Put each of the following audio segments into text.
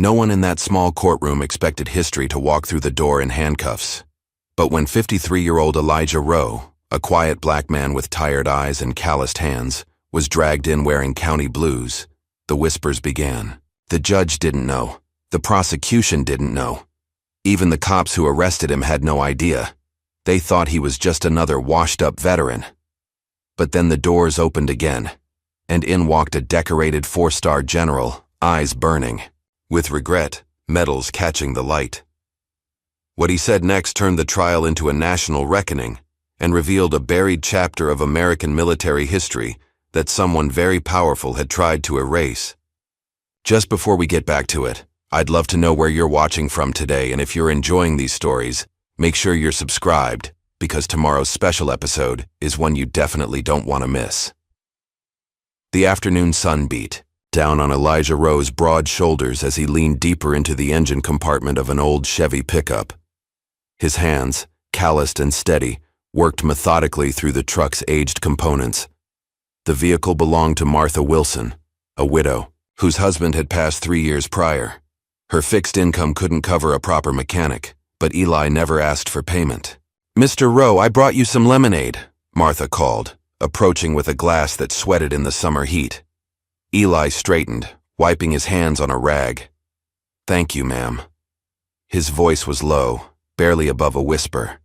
No one in that small courtroom expected history to walk through the door in handcuffs. But when 53-year-old Elijah Rowe, a quiet black man with tired eyes and calloused hands, was dragged in wearing county blues, the whispers began. The judge didn't know. The prosecution didn't know. Even the cops who arrested him had no idea. They thought he was just another washed-up veteran. But then the doors opened again, and in walked a decorated 4-star general, eyes burning. With regret, medals catching the light. What he said next turned the trial into a national reckoning and revealed a buried chapter of American military history that someone very powerful had tried to erase. Just before we get back to it, I'd love to know where you're watching from today, and if you're enjoying these stories, make sure you're subscribed, because tomorrow's special episode is one you definitely don't want to miss. The afternoon sun beat down on Elijah Rowe's broad shoulders as he leaned deeper into the engine compartment of an old Chevy pickup. His hands, calloused and steady, worked methodically through the truck's aged components. The vehicle belonged to Martha Wilson, a widow, whose husband had passed 3 years prior. Her fixed income couldn't cover a proper mechanic, but Eli never asked for payment. "Mr. Rowe, I brought you some lemonade," Martha called, approaching with a glass that sweated in the summer heat. Eli straightened, wiping his hands on a rag. "Thank you, ma'am." His voice was low, barely above a whisper.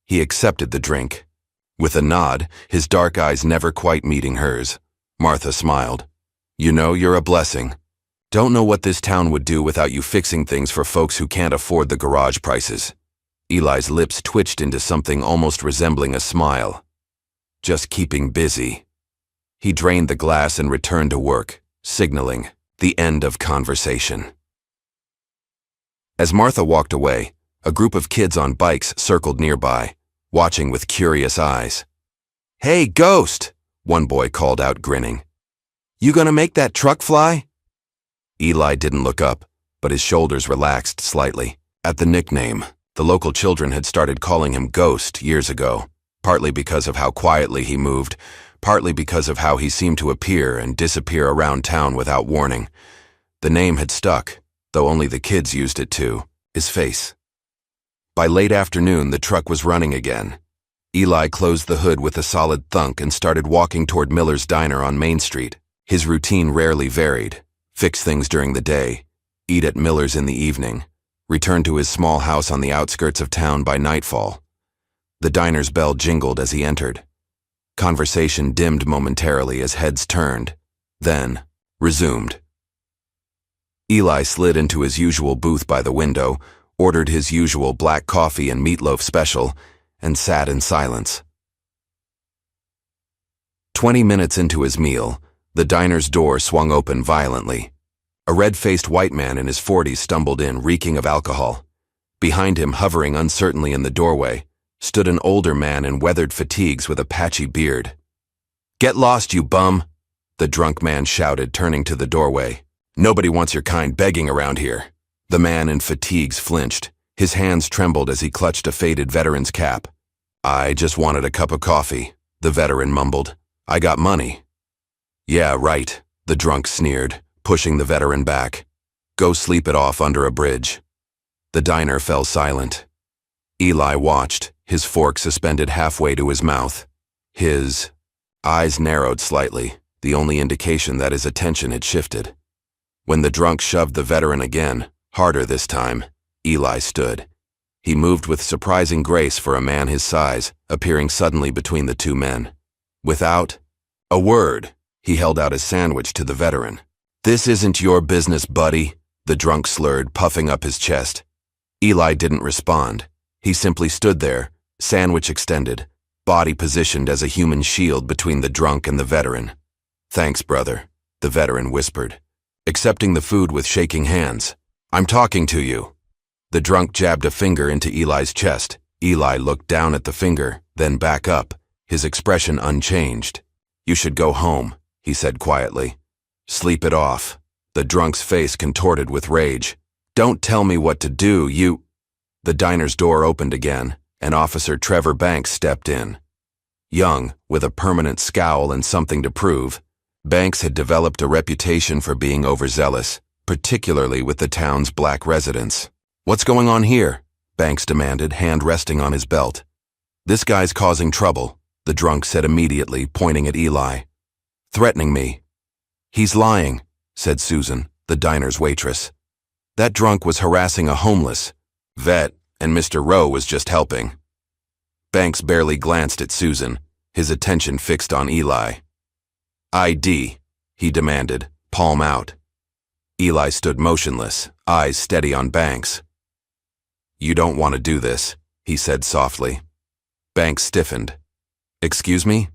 He accepted the drink. With a nod, his dark eyes never quite meeting hers, Martha smiled. "You know, you're a blessing. Don't know what this town would do without you fixing things for folks who can't afford the garage prices." Eli's lips twitched into something almost resembling a smile. "Just keeping busy." He drained the glass and returned to work, signaling the end of conversation. As Martha walked away, a group of kids on bikes circled nearby, watching with curious eyes. "Hey, Ghost!" one boy called out, grinning. "You gonna make that truck fly?" Eli didn't look up, but his shoulders relaxed slightly. At the nickname, the local children had started calling him Ghost years ago, partly because of how quietly he moved, partly because of how he seemed to appear and disappear around town without warning. The name had stuck, though only the kids used it too, his face. By late afternoon, the truck was running again. Eli closed the hood with a solid thunk and started walking toward Miller's Diner on Main Street. His routine rarely varied: fix things during the day, eat at Miller's in the evening, return to his small house on the outskirts of town by nightfall. The diner's bell jingled as he entered. Conversation dimmed momentarily as heads turned, then resumed. Eli slid into his usual booth by the window, ordered his usual black coffee and meatloaf special, and sat in silence. 20 minutes into his meal, the diner's door swung open violently. A red-faced white man in his 40s stumbled in, reeking of alcohol. Behind him, hovering uncertainly in the doorway, stood an older man in weathered fatigues with a patchy beard. "Get lost, you bum!" the drunk man shouted, turning to the doorway. "Nobody wants your kind begging around here." The man in fatigues flinched. His hands trembled as he clutched a faded veteran's cap. "I just wanted a cup of coffee," the veteran mumbled. "I got money." "Yeah, right," the drunk sneered, pushing the veteran back. "Go sleep it off under a bridge." The diner fell silent. Eli watched, his fork suspended halfway to his mouth. His eyes narrowed slightly, the only indication that his attention had shifted. When the drunk shoved the veteran again, harder this time, Eli stood. He moved with surprising grace for a man his size, appearing suddenly between the two men. Without a word, he held out his sandwich to the veteran. "This isn't your business, buddy," the drunk slurred, puffing up his chest. Eli didn't respond. He simply stood there, sandwich extended, body positioned as a human shield between the drunk and the veteran. "Thanks, brother," the veteran whispered, accepting the food with shaking hands. "I'm talking to you." The drunk jabbed a finger into Eli's chest. Eli looked down at the finger, then back up, his expression unchanged. "You should go home," he said quietly. "Sleep it off." The drunk's face contorted with rage. "Don't tell me what to do, you—" The diner's door opened again, and Officer Trevor Banks stepped in. Young, with a permanent scowl and something to prove, Banks had developed a reputation for being overzealous, particularly with the town's black residents. "What's going on here?" Banks demanded, hand resting on his belt. "This guy's causing trouble," the drunk said immediately, pointing at Eli. "Threatening me." "He's lying," said Susan, the diner's waitress. "That drunk was harassing a homeless vet, and Mr. Rowe was just helping." Banks barely glanced at Susan, his attention fixed on Eli. "ID," he demanded, palm out. Eli stood motionless, eyes steady on Banks. "You don't want to do this," he said softly. Banks stiffened. "Excuse me?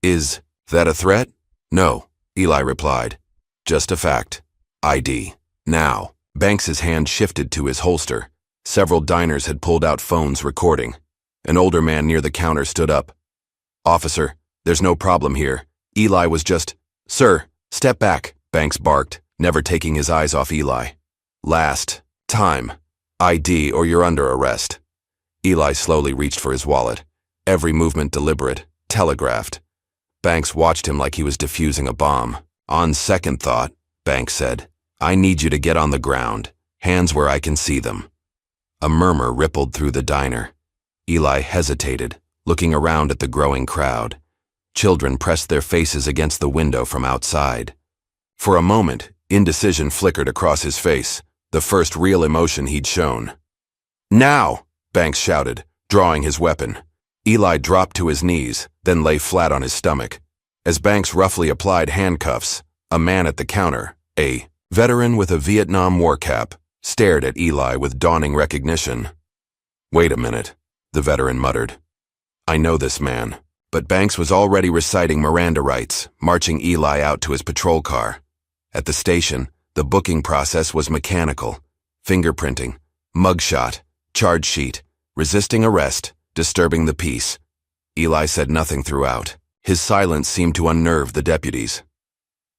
Is that a threat?" "No," Eli replied. "Just a fact. ID. Now." Banks's hand shifted to his holster. Several diners had pulled out phones recording. An older man near the counter stood up. "Officer, there's no problem here. Eli was just—" "Sir, step back," Banks barked, never taking his eyes off Eli. "Last time. ID or you're under arrest." Eli slowly reached for his wallet, every movement deliberate, telegraphed. Banks watched him like he was defusing a bomb. "On second thought," Banks said, "I need you to get on the ground, hands where I can see them." A murmur rippled through the diner. Eli hesitated, looking around at the growing crowd. Children pressed their faces against the window from outside. For a moment, indecision flickered across his face, the first real emotion he'd shown. "Now!" Banks shouted, drawing his weapon. Eli dropped to his knees, then lay flat on his stomach. As Banks roughly applied handcuffs, a man at the counter, a veteran with a Vietnam War cap, stared at Eli with dawning recognition. "Wait a minute," the veteran muttered. "I know this man." But Banks was already reciting Miranda rights, marching Eli out to his patrol car. At the station, the booking process was mechanical. Fingerprinting, mugshot, charge sheet, resisting arrest, disturbing the peace. Eli said nothing throughout. His silence seemed to unnerve the deputies.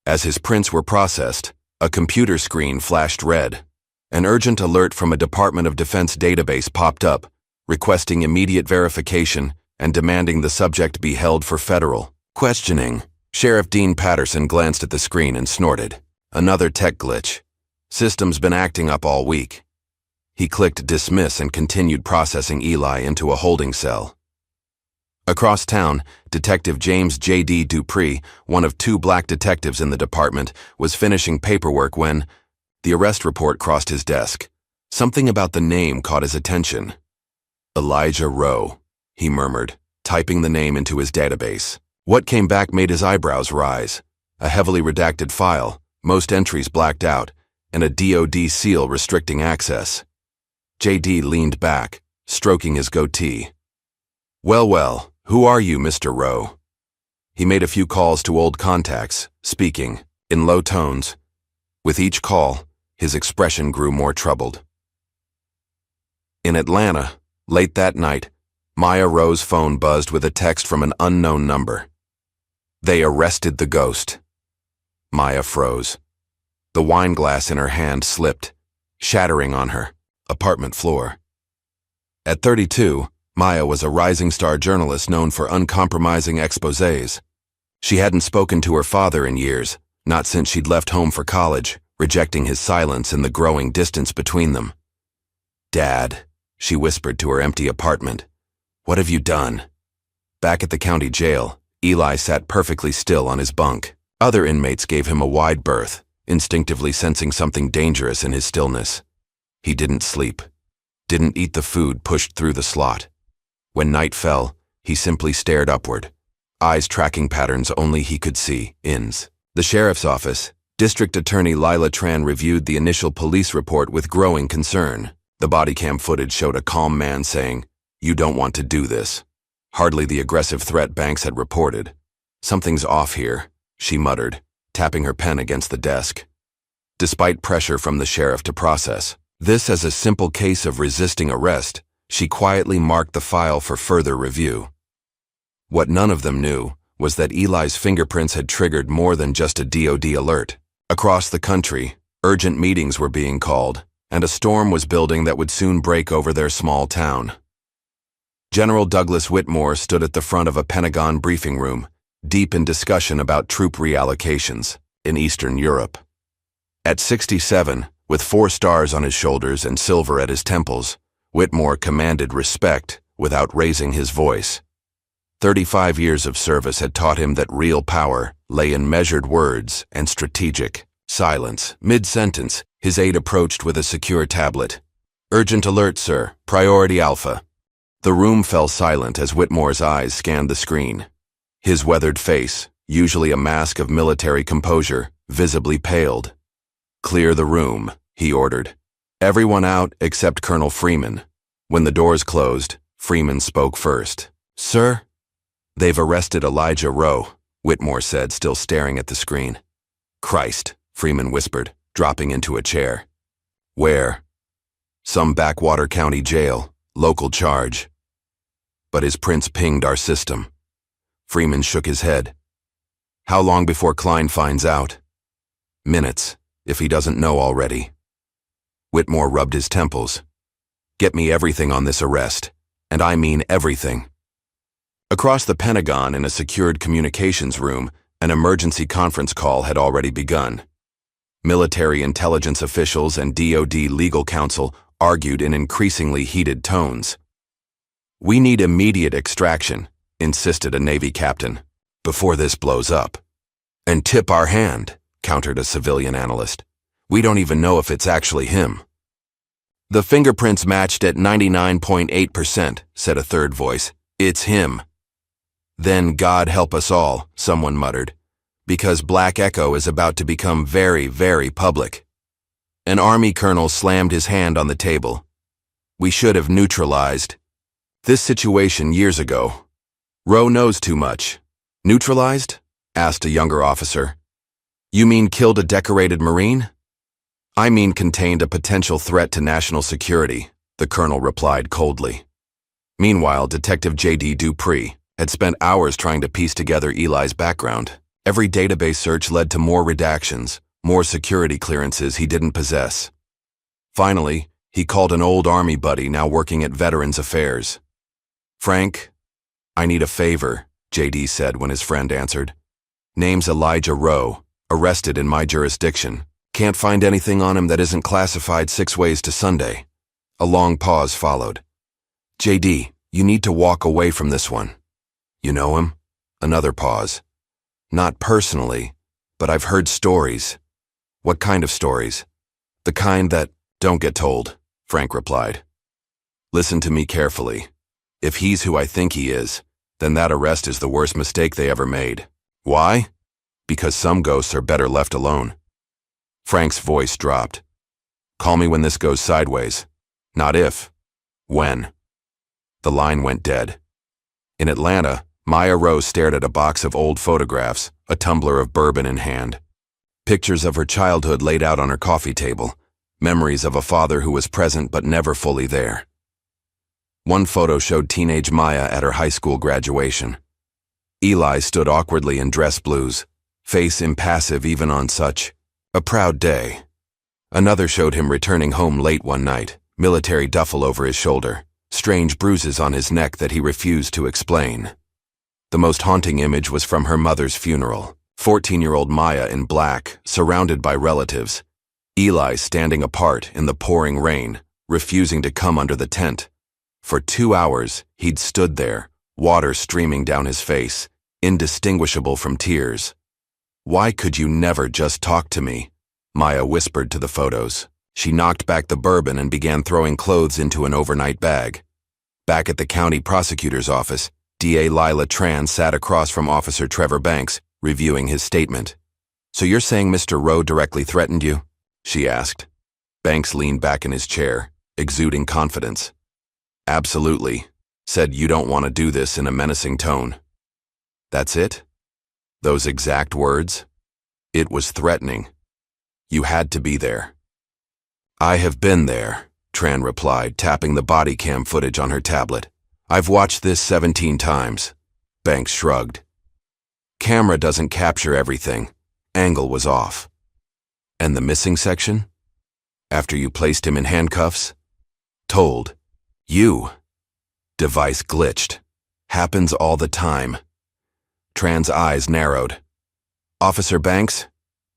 As his prints were processed, a computer screen flashed red. An urgent alert from a Department of Defense database popped up, requesting immediate verification and demanding the subject be held for federal questioning. Sheriff Dean Patterson glanced at the screen and snorted. "Another tech glitch. System's been acting up all week." He clicked dismiss and continued processing Eli into a holding cell. Across town, Detective James J.D. Dupree, one of 2 black detectives in the department, was finishing paperwork when the arrest report crossed his desk. Something about the name caught his attention. "Elijah Rowe," he murmured, typing the name into his database. What came back made his eyebrows rise. A heavily redacted file, most entries blacked out, and a DOD seal restricting access. J.D. leaned back, stroking his goatee. Well, who are you, Mr. Rowe?" He made a few calls to old contacts, speaking, in low tones. With each call, his expression grew more troubled. In Atlanta, late that night, Maya Rowe's phone buzzed with a text from an unknown number. "They arrested the ghost." Maya froze. The wine glass in her hand slipped, shattering on her apartment floor. At 32, Maya was a rising star journalist known for uncompromising exposés. She hadn't spoken to her father in years, not since she'd left home for college, rejecting his silence and the growing distance between them. "Dad," she whispered to her empty apartment, "what have you done?" Back at the county jail, Eli sat perfectly still on his bunk. Other inmates gave him a wide berth, instinctively sensing something dangerous in his stillness. He didn't sleep, didn't eat the food pushed through the slot. When night fell, he simply stared upward, eyes tracking patterns only he could see. The sheriff's office, District Attorney Lila Tran reviewed the initial police report with growing concern. The body cam footage showed a calm man saying, "You don't want to do this." Hardly the aggressive threat Banks had reported. "Something's off here," she muttered, tapping her pen against the desk. Despite pressure from the sheriff to process this as a simple case of resisting arrest, she quietly marked the file for further review. What none of them knew was that Eli's fingerprints had triggered more than just a DOD alert. Across the country, urgent meetings were being called, and a storm was building that would soon break over their small town. General Douglas Whitmore stood at the front of a Pentagon briefing room, deep in discussion about troop reallocations in Eastern Europe. At 67, with 4 stars on his shoulders and silver at his temples, Whitmore commanded respect without raising his voice. 35 years of service had taught him that real power lay in measured words and strategic silence. Mid-sentence, his aide approached with a secure tablet. "Urgent alert, sir. Priority Alpha." The room fell silent as Whitmore's eyes scanned the screen. His weathered face, usually a mask of military composure, visibly paled. "Clear the room," he ordered. "Everyone out except Colonel Freeman." When the doors closed, Freeman spoke first. "Sir?" "They've arrested Elijah Rowe," Whitmore said, still staring at the screen. "Christ," Freeman whispered, dropping into a chair. "Where?" "Some backwater county jail, local charge." "But his prints pinged our system." Freeman shook his head. "How long before Klein finds out?" "Minutes, if he doesn't know already." Whitmore rubbed his temples. "Get me everything on this arrest, and I mean everything." Across the Pentagon in a secured communications room, an emergency conference call had already begun. Military intelligence officials and DoD legal counsel argued in increasingly heated tones. "We need immediate extraction," insisted a Navy captain, "before this blows up." "And tip our hand," countered a civilian analyst. "We don't even know if it's actually him." "The fingerprints matched at 99.8%, said a third voice. "It's him." "Then God help us all," someone muttered, "because Black Echo is about to become very, very public." An Army colonel slammed his hand on the table. "We should have neutralized this situation years ago. Rowe knows too much." "Neutralized?" asked a younger officer. "You mean killed a decorated Marine?" "I mean contained a potential threat to national security," the colonel replied coldly. Meanwhile, Detective J.D. Dupree had spent hours trying to piece together Eli's background. Every database search led to more redactions, more security clearances he didn't possess. Finally, he called an old Army buddy now working at Veterans Affairs. "Frank, I need a favor," J.D. said when his friend answered. "Name's Elijah Rowe, arrested in my jurisdiction. Can't find anything on him that isn't classified 6 ways to Sunday." A long pause followed. "J.D., you need to walk away from this one." "You know him?" Another pause. "Not personally, but I've heard stories." "What kind of stories?" "The kind that don't get told," Frank replied. "Listen to me carefully. If he's who I think he is, then that arrest is the worst mistake they ever made." "Why?" "Because some ghosts are better left alone." Frank's voice dropped. "Call me when this goes sideways. Not if. When." The line went dead. In Atlanta, Maya Rose stared at a box of old photographs, a tumbler of bourbon in hand. Pictures of her childhood laid out on her coffee table, memories of a father who was present but never fully there. One photo showed teenage Maya at her high school graduation. Eli stood awkwardly in dress blues, face impassive even on such a proud day. Another showed him returning home late one night, military duffel over his shoulder, strange bruises on his neck that he refused to explain. The most haunting image was from her mother's funeral. 14-year-old Maya in black, surrounded by relatives. Eli standing apart in the pouring rain, refusing to come under the tent. For 2 hours, he'd stood there, water streaming down his face, indistinguishable from tears. "Why could you never just talk to me?" Maya whispered to the photos. She knocked back the bourbon and began throwing clothes into an overnight bag. Back at the county prosecutor's office, D.A. Lila Tran sat across from Officer Trevor Banks, reviewing his statement. "So you're saying Mr. Rowe directly threatened you?" she asked. Banks leaned back in his chair, exuding confidence. "Absolutely," said "You don't want to do this" in a menacing tone. "That's it? Those exact words?" "It was threatening. You had to be there." "I have been there," Tran replied, tapping the body cam footage on her tablet. "I've watched this 17 times. Banks shrugged. "Camera doesn't capture everything. Angle was off." "And the missing section? After you placed him in handcuffs?" "Told. You." Device glitched. "Happens all the time." Tran's eyes narrowed. "Officer Banks?"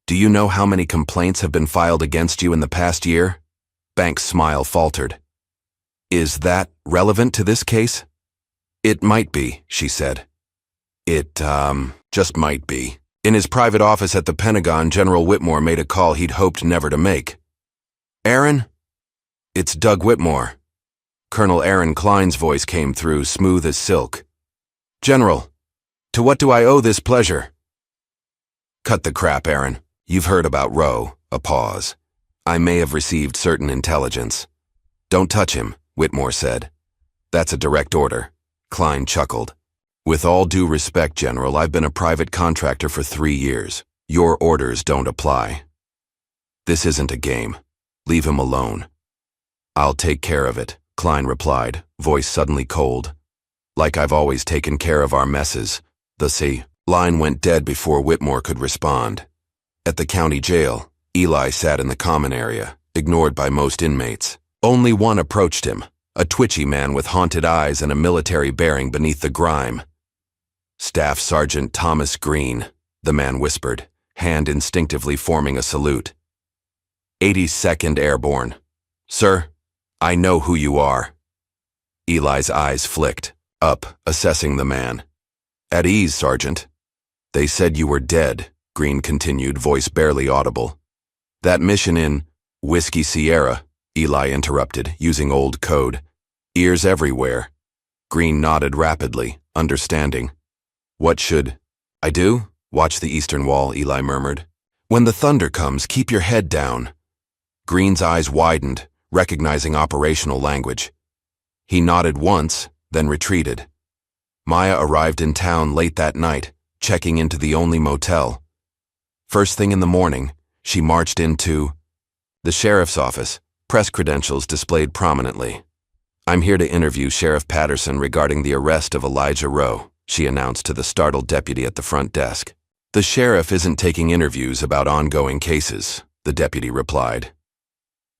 Do you know how many complaints have been filed against you in the past year? Banks' smile faltered. Is that relevant to this case? It might be, she said. It, just might be. In his private office at the Pentagon, General Whitmore made a call he'd hoped never to make. Aaron? It's Doug Whitmore. Colonel Aaron Klein's voice came through, smooth as silk. General, to what do I owe this pleasure? Cut the crap, Aaron. You've heard about Rowe. A pause. I may have received certain intelligence. Don't touch him, Whitmore said. That's a direct order. Klein chuckled. With all due respect, General, I've been a private contractor for 3 years. Your orders don't apply. This isn't a game. Leave him alone. I'll take care of it, Klein replied, voice suddenly cold. Like I've always taken care of our messes. The line went dead before Whitmore could respond. At the county jail, Eli sat in the common area, ignored by most inmates. Only one approached him, a twitchy man with haunted eyes and a military bearing beneath the grime. Staff Sergeant Thomas Green, the man whispered, hand instinctively forming a salute. 82nd Airborne. Sir, I know who you are. Eli's eyes flicked, up, assessing the man. At ease, Sergeant. They said you were dead, Green continued, voice barely audible. That mission in Whiskey Sierra, Eli interrupted, using old code. Ears everywhere. Green nodded rapidly, understanding. What should I do? Watch the eastern wall, Eli murmured. When the thunder comes, keep your head down. Green's eyes widened, recognizing operational language. He nodded once, then retreated. Maya arrived in town late that night, checking into the only motel. First thing in the morning, she marched into the sheriff's office, press credentials displayed prominently. I'm here to interview Sheriff Patterson regarding the arrest of Elijah Rowe, she announced to the startled deputy at the front desk. The sheriff isn't taking interviews about ongoing cases, the deputy replied.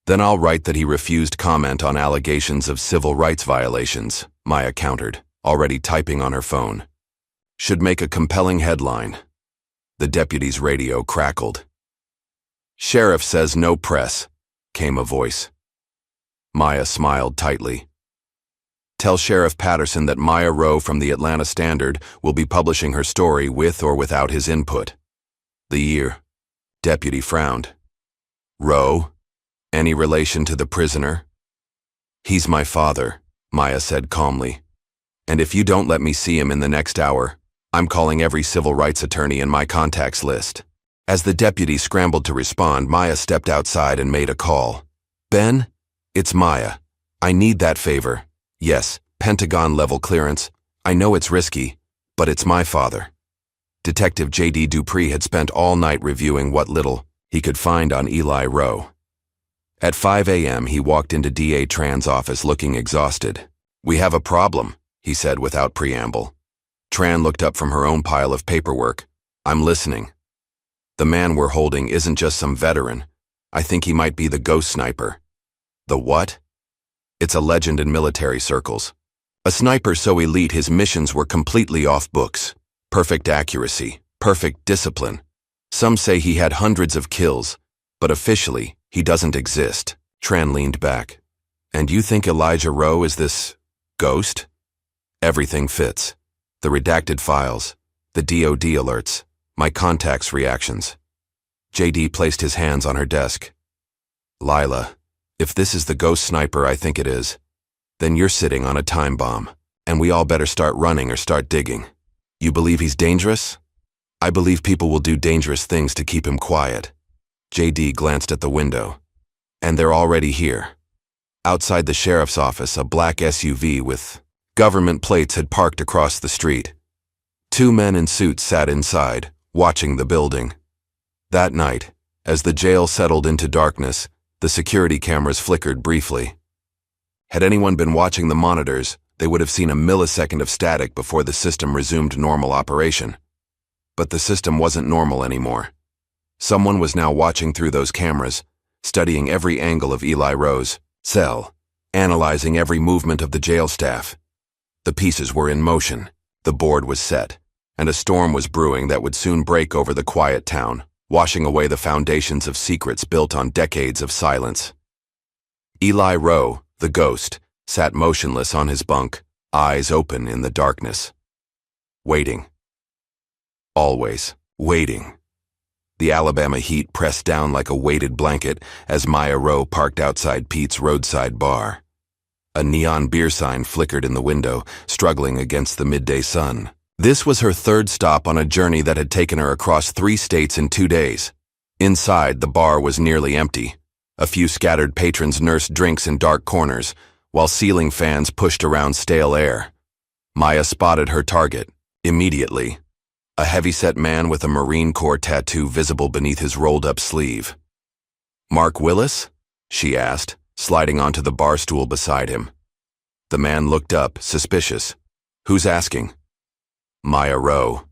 Then I'll write that he refused comment on allegations of civil rights violations, Maya countered, already typing on her phone. Should make a compelling headline. The deputy's radio crackled. Sheriff says no press, came a voice. Maya smiled tightly. Tell Sheriff Patterson that Maya Rowe from the Atlanta Standard will be publishing her story with or without his input. The year. Deputy frowned. Rowe? Any relation to the prisoner? He's my father, Maya said calmly. And if you don't let me see him in the next hour, I'm calling every civil rights attorney in my contacts list. As the deputy scrambled to respond, Maya stepped outside and made a call. Ben? It's Maya. I need that favor. Yes, Pentagon-level clearance. I know it's risky, but it's my father. Detective J.D. Dupree had spent all night reviewing what little he could find on Eli Rowe. At 5 a.m., he walked into D.A. Tran's office looking exhausted. We have a problem, he said without preamble. Tran looked up from her own pile of paperwork. I'm listening. The man we're holding isn't just some veteran. I think he might be the ghost sniper. The what? It's a legend in military circles. A sniper so elite his missions were completely off books. Perfect accuracy, perfect discipline. Some say he had hundreds of kills, but officially, he doesn't exist. Tran leaned back. And you think Elijah Rowe is this ghost? Everything fits. The redacted files, the DOD alerts, my contacts' reactions. J.D. placed his hands on her desk. Lila, if this is the ghost sniper I think it is, then you're sitting on a time bomb, and we all better start running or start digging. You believe he's dangerous? I believe people will do dangerous things to keep him quiet. J.D. glanced at the window. And they're already here. Outside the sheriff's office, a black SUV with government plates had parked across the street. 2 men in suits sat inside, watching the building. That night, as the jail settled into darkness, the security cameras flickered briefly. Had anyone been watching the monitors, they would have seen a millisecond of static before the system resumed normal operation. But the system wasn't normal anymore. Someone was now watching through those cameras, studying every angle of Eli Rowe's cell, analyzing every movement of the jail staff. The pieces were in motion, the board was set, and a storm was brewing that would soon break over the quiet town, washing away the foundations of secrets built on decades of silence. Eli Rowe, the ghost, sat motionless on his bunk, eyes open in the darkness. Waiting. Always waiting. The Alabama heat pressed down like a weighted blanket as Maya Rowe parked outside Pete's roadside bar. A neon beer sign flickered in the window, struggling against the midday sun. This was her third stop on a journey that had taken her across 3 states in 2 days. Inside, the bar was nearly empty. A few scattered patrons nursed drinks in dark corners, while ceiling fans pushed around stale air. Maya spotted her target, immediately. A heavyset man with a Marine Corps tattoo visible beneath his rolled-up sleeve. "Mark Willis?" she asked, sliding onto the bar stool beside him. The man looked up, suspicious. "Who's asking?" "Maya Rowe."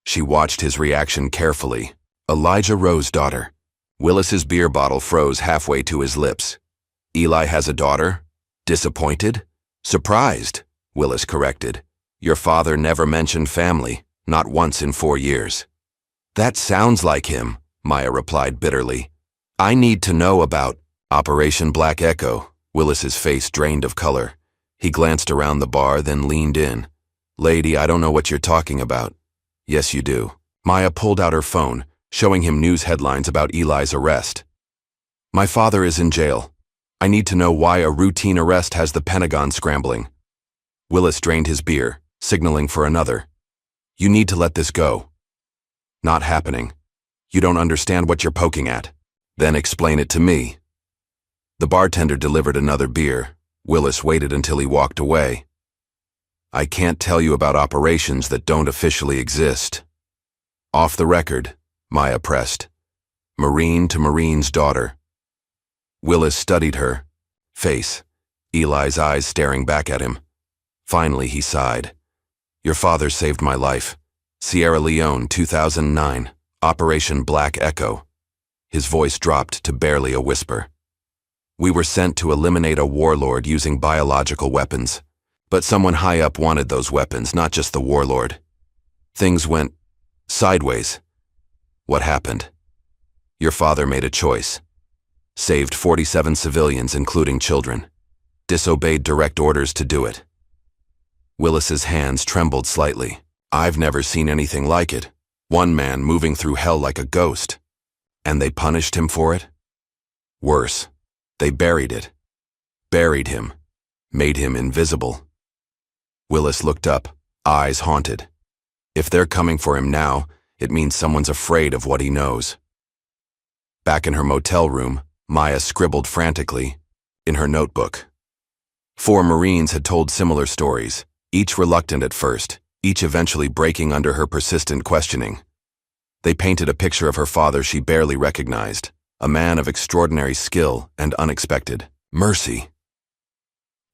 She watched his reaction carefully. Elijah Rowe's daughter. Willis's beer bottle froze halfway to his lips. "Eli has a daughter? Disappointed?" "Surprised," Willis corrected. "Your father never mentioned family, not once in 4 years." "That sounds like him," Maya replied bitterly. "I need to know about Operation Black Echo." Willis's face drained of color. He glanced around the bar, then leaned in. "Lady, I don't know what you're talking about." "Yes, you do." Maya pulled out her phone, showing him news headlines about Eli's arrest. "My father is in jail. I need to know why a routine arrest has the Pentagon scrambling." Willis drained his beer, signaling for another. "You need to let this go." "Not happening. You don't understand what you're poking at." "Then explain it to me." The bartender delivered another beer. Willis waited until he walked away. "I can't tell you about operations that don't officially exist." "Off the record," Maya pressed. "Marine to Marine's daughter." Willis studied her face, Eli's eyes staring back at him. Finally, he sighed. "Your father saved my life. Sierra Leone, 2009. Operation Black Echo." His voice dropped to barely a whisper. "We were sent to eliminate a warlord using biological weapons. But someone high up wanted those weapons, not just the warlord. Things went sideways." "What happened?" "Your father made a choice. Saved 47 civilians, including children. Disobeyed direct orders to do it." Willis's hands trembled slightly. "I've never seen anything like it. One man moving through hell like a ghost. And they punished him for it? Worse. They buried it. Buried him. Made him invisible." Willis looked up, eyes haunted. If they're coming for him now, it means someone's afraid of what he knows. Back in her motel room, Maya scribbled frantically in her notebook. 4 Marines had told similar stories, each reluctant at first, each eventually breaking under her persistent questioning. They painted a picture of her father she barely recognized, a man of extraordinary skill and unexpected mercy.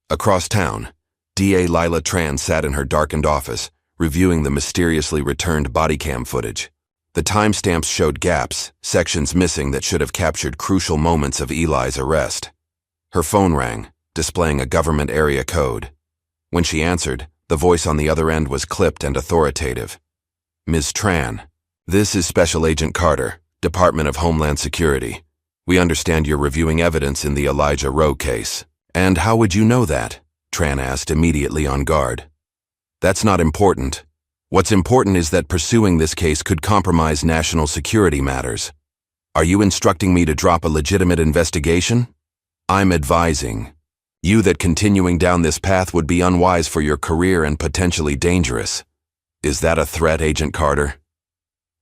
Across town, DA Lila Tran sat in her darkened office, reviewing the mysteriously returned body cam footage. The timestamps showed gaps, sections missing that should have captured crucial moments of Eli's arrest. Her phone rang, displaying a government area code. When she answered, the voice on the other end was clipped and authoritative. "Ms. Tran, this is Special Agent Carter, Department of Homeland Security. We understand you're reviewing evidence in the Elijah Rowe case." "And how would you know that?" Tran asked, immediately on guard. "That's not important. What's important is that pursuing this case could compromise national security matters. Are you instructing me to drop a legitimate investigation? I'm advising you that continuing down this path would be unwise for your career and potentially dangerous. Is that a threat, Agent Carter?"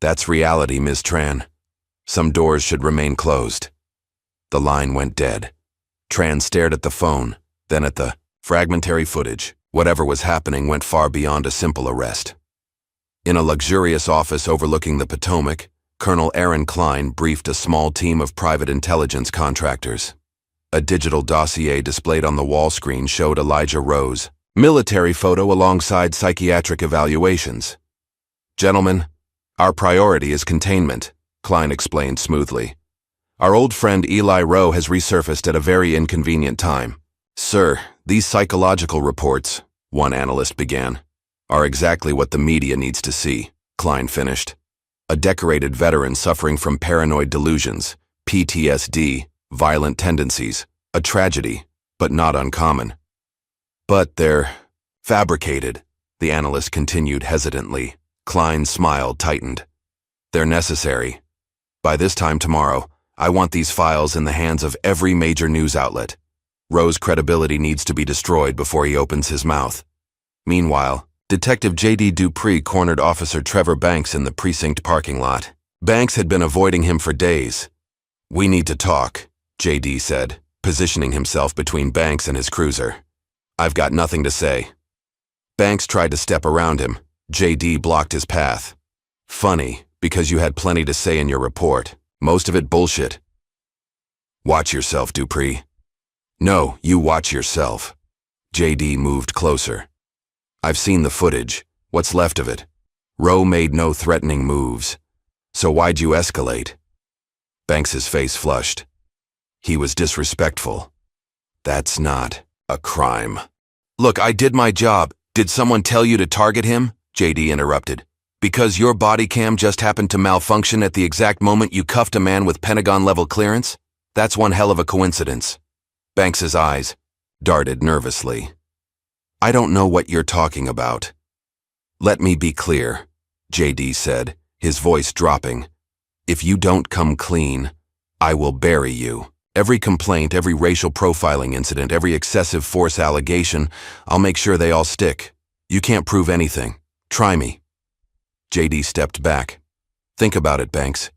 "That's reality, Ms. Tran. Some doors should remain closed." The line went dead. Tran stared at the phone, then at the fragmentary footage. Whatever was happening went far beyond a simple arrest. In a luxurious office overlooking the Potomac, Colonel Aaron Klein briefed a small team of private intelligence contractors. A digital dossier displayed on the wall screen showed Elijah Rowe's military photo alongside psychiatric evaluations. "Gentlemen, our priority is containment," Klein explained smoothly. "Our old friend Eli Rowe has resurfaced at a very inconvenient time." "Sir, these psychological reports," one analyst began, "are exactly what the media needs to see," Klein finished. a decorated veteran suffering from paranoid delusions, PTSD, violent tendencies, a tragedy, but not uncommon. But they're fabricated, the analyst continued hesitantly. Klein's smile tightened. They're necessary. By this time tomorrow, I want these files in the hands of every major news outlet. Rowe's credibility needs to be destroyed before he opens his mouth. Meanwhile, Detective J.D. Dupree cornered Officer Trevor Banks in the precinct parking lot. Banks had been avoiding him for days. "We need to talk," J.D. said, positioning himself between Banks and his cruiser. "I've got nothing to say." Banks tried to step around him. J.D. blocked his path. "Funny, because you had plenty to say in your report. Most of it bullshit." "Watch yourself, Dupree." "No, you watch yourself." J.D. moved closer. "I've seen the footage. What's left of it? Rowe made no threatening moves. So why'd you escalate?" Banks's face flushed. "He was disrespectful." "That's not a crime." "Look, I did my job. Did someone tell you to target him?" J.D. interrupted. "Because your body cam just happened to malfunction at the exact moment you cuffed a man with Pentagon-level clearance? That's one hell of a coincidence." Banks's eyes darted nervously. "I don't know what you're talking about." "Let me be clear," J.D. said, his voice dropping. "If you don't come clean, I will bury you. Every complaint, every racial profiling incident, every excessive force allegation, I'll make sure they all stick. You can't prove anything. Try me." J.D. stepped back. "Think about it, Banks.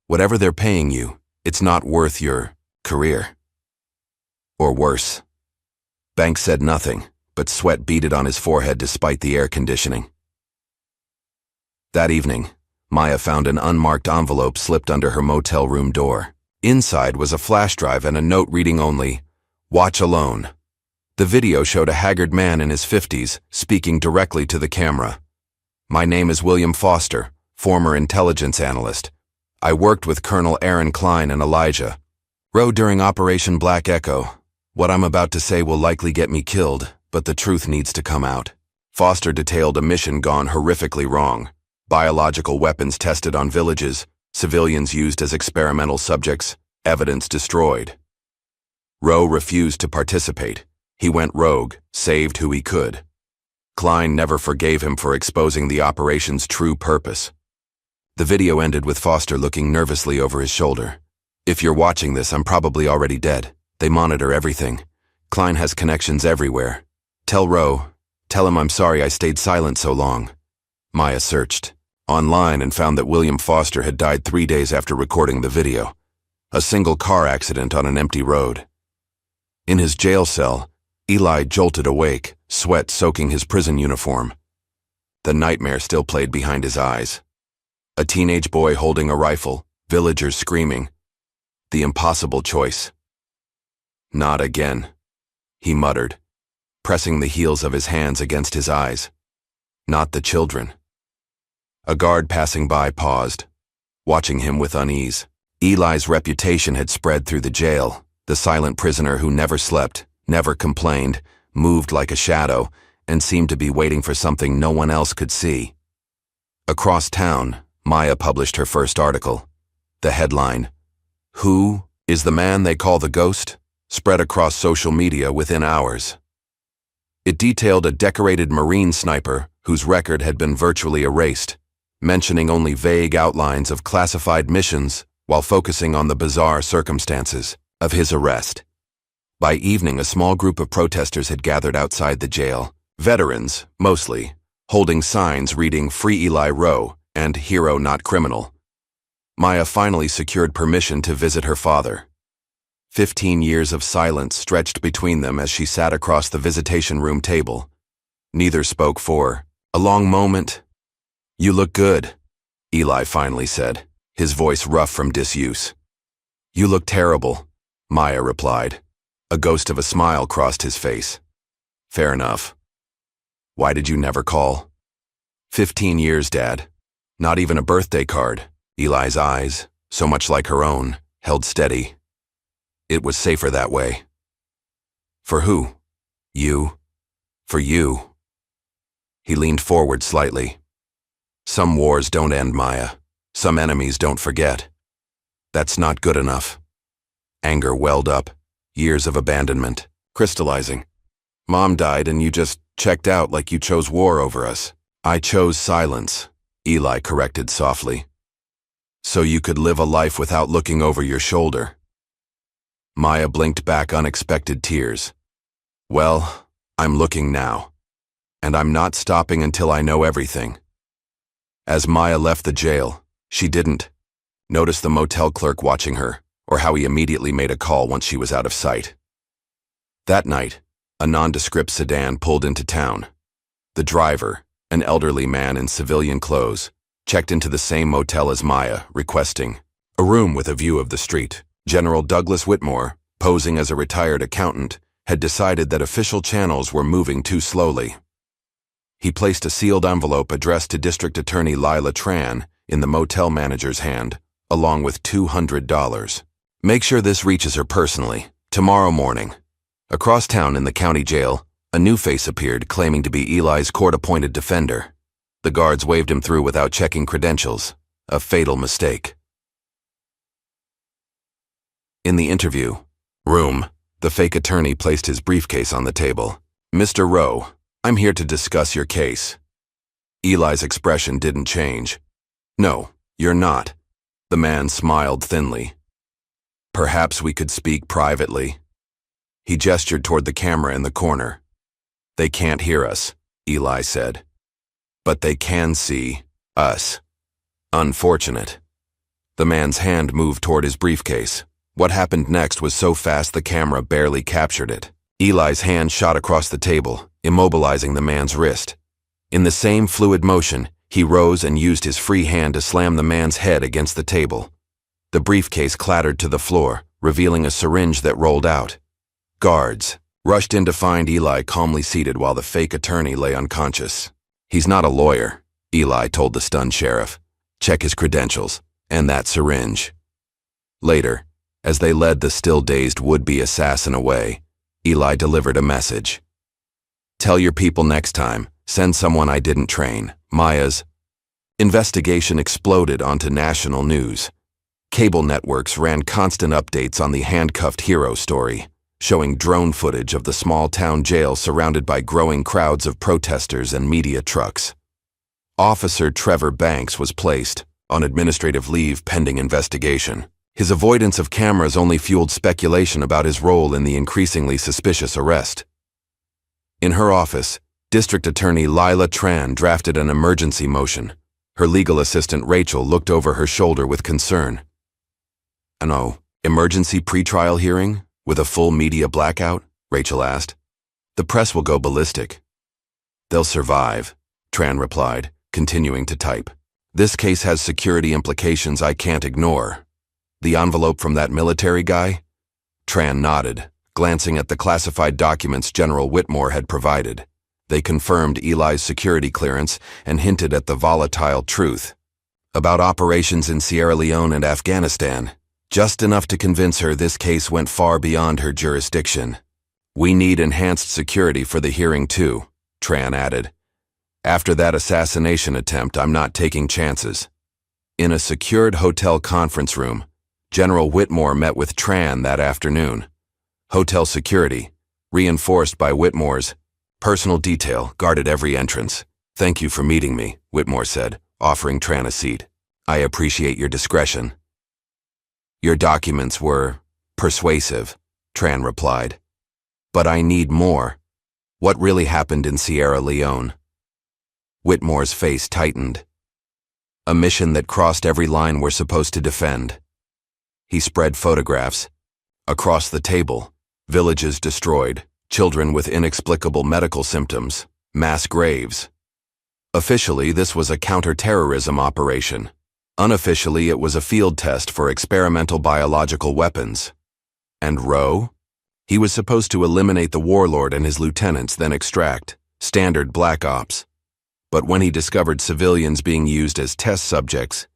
Whatever they're paying you, it's not worth your career. Or worse." Banks said nothing, but sweat beaded on his forehead despite the air conditioning. That evening, Maya found an unmarked envelope slipped under her motel room door. Inside was a flash drive and a note reading only, "Watch alone." The video showed a haggard man in his 50s speaking directly to the camera. "My name is William Foster, former intelligence analyst. I worked with Colonel Aaron Klein and Elijah Rowe during Operation Black Echo. What I'm about to say will likely get me killed, but the truth needs to come out." Foster detailed a mission gone horrifically wrong. Biological weapons tested on villages, civilians used as experimental subjects, evidence destroyed. Rowe refused to participate. He went rogue, saved who he could. Klein never forgave him for exposing the operation's true purpose. The video ended with Foster looking nervously over his shoulder. "If you're watching this, I'm probably already dead. They monitor everything. Klein has connections everywhere. Tell Rowe, tell him I'm sorry I stayed silent so long." Maya searched online and found that William Foster had died 3 days after recording the video. A single car accident on an empty road. In his jail cell, Eli jolted awake, sweat soaking his prison uniform. The nightmare still played behind his eyes. A teenage boy holding a rifle, villagers screaming. The impossible choice. "Not again," he muttered, pressing the heels of his hands against his eyes. "Not the children." A guard passing by paused, watching him with unease. Eli's reputation had spread through the jail, the silent prisoner who never slept, never complained, moved like a shadow, and seemed to be waiting for something no one else could see. Across town, Maya published her first article. The headline, "Who is the man they call the ghost?" spread across social media within hours. It detailed a decorated Marine sniper whose record had been virtually erased, mentioning only vague outlines of classified missions while focusing on the bizarre circumstances of his arrest. By evening, a small group of protesters had gathered outside the jail, veterans, mostly, holding signs reading "Free Eli Rowe" and "Hero Not Criminal." Maya finally secured permission to visit her father. 15 years of silence stretched between them as she sat across the visitation room table. Neither spoke for a long moment. "You look good," Eli finally said, his voice rough from disuse. "You look terrible," Maya replied. A ghost of a smile crossed his face. "Fair enough. Why did you never call?" 15 years, Dad. Not even a birthday card." Eli's eyes, so much like her own, held steady. "It was safer that way." "For who?" "You. For you." He leaned forward slightly. "Some wars don't end, Maya. Some enemies don't forget. That's not good enough. Anger welled up, years of abandonment, crystallizing. Mom died and you just checked out like you chose war over us. I chose silence, Eli corrected softly. So you could live a life without looking over your shoulder. Maya blinked back unexpected tears. Well, I'm looking now. And I'm not stopping until I know everything. As Maya left the jail, she didn't notice the motel clerk watching her, or how he immediately made a call once she was out of sight. That night, a nondescript sedan pulled into town. The driver, an elderly man in civilian clothes, checked into the same motel as Maya, requesting a room with a view of the street. General Douglas Whitmore, posing as a retired accountant, had decided that official channels were moving too slowly. He placed a sealed envelope addressed to District Attorney Lila Tran in the motel manager's hand, along with $200. Make sure this reaches her personally, tomorrow morning. Across town in the county jail, a new face appeared claiming to be Eli's court-appointed defender. The guards waved him through without checking credentials, a fatal mistake. In the interview room, the fake attorney placed his briefcase on the table. Mr. Rowe, I'm here to discuss your case. Eli's expression didn't change. No, you're not. The man smiled thinly. Perhaps we could speak privately. He gestured toward the camera in the corner. They can't hear us, Eli said. But they can see us. Unfortunate. The man's hand moved toward his briefcase. What happened next was so fast the camera barely captured it. Eli's hand shot across the table, immobilizing the man's wrist. In the same fluid motion, he rose and used his free hand to slam the man's head against the table. The briefcase clattered to the floor, revealing a syringe that rolled out. Guards rushed in to find Eli calmly seated while the fake attorney lay unconscious. He's not a lawyer, Eli told the stunned sheriff. Check his credentials, and that syringe. Later, as they led the still-dazed would-be assassin away, Eli delivered a message. Tell your people next time, send someone I didn't train. Maya's investigation exploded onto national news. Cable networks ran constant updates on the handcuffed hero story, showing drone footage of the small-town jail surrounded by growing crowds of protesters and media trucks. Officer Trevor Banks was placed on administrative leave pending investigation. His avoidance of cameras only fueled speculation about his role in the increasingly suspicious arrest. In her office, District Attorney Lila Tran drafted an emergency motion. Her legal assistant Rachel looked over her shoulder with concern. "No, emergency pretrial hearing? With a full media blackout?" Rachel asked. "The press will go ballistic." "They'll survive," Tran replied, continuing to type. "This case has security implications I can't ignore." "The envelope from that military guy?" Tran nodded, glancing at the classified documents General Whitmore had provided. They confirmed Eli's security clearance and hinted at the volatile truth about operations in Sierra Leone and Afghanistan, just enough to convince her this case went far beyond her jurisdiction. "We need enhanced security for the hearing too," Tran added. "After that assassination attempt, I'm not taking chances." In a secured hotel conference room, General Whitmore met with Tran that afternoon. Hotel security, reinforced by Whitmore's personal detail, guarded every entrance. "Thank you for meeting me," Whitmore said, offering Tran a seat. "I appreciate your discretion." "Your documents were persuasive," Tran replied. "But I need more. What really happened in Sierra Leone?" Whitmore's face tightened. "A mission that crossed every line we're supposed to defend." He spread photographs. Across the table, villages destroyed, children with inexplicable medical symptoms, mass graves. Officially, this was a counter-terrorism operation. Unofficially, it was a field test for experimental biological weapons. And Rowe? He was supposed to eliminate the warlord and his lieutenants, then extract. Standard black ops. But when he discovered civilians being used as test subjects,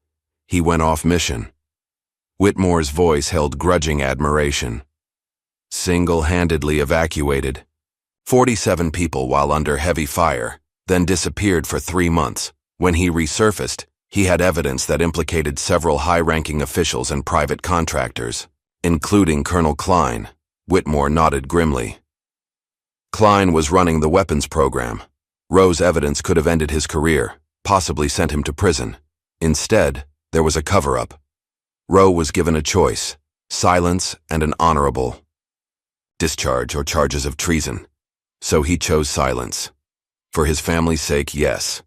he went off mission. Whitmore's voice held grudging admiration. Single-handedly evacuated 47 people while under heavy fire, then disappeared for 3 months. When he resurfaced, He had evidence that implicated several high-ranking officials and private contractors, including Colonel Klein. Whitmore nodded grimly. Klein was running the weapons program. Rowe's evidence could have ended his career, possibly sent him to prison. Instead, there was a cover-up. Rowe was given a choice: silence and an honorable discharge or charges of treason. So he chose silence. For his family's sake, yes.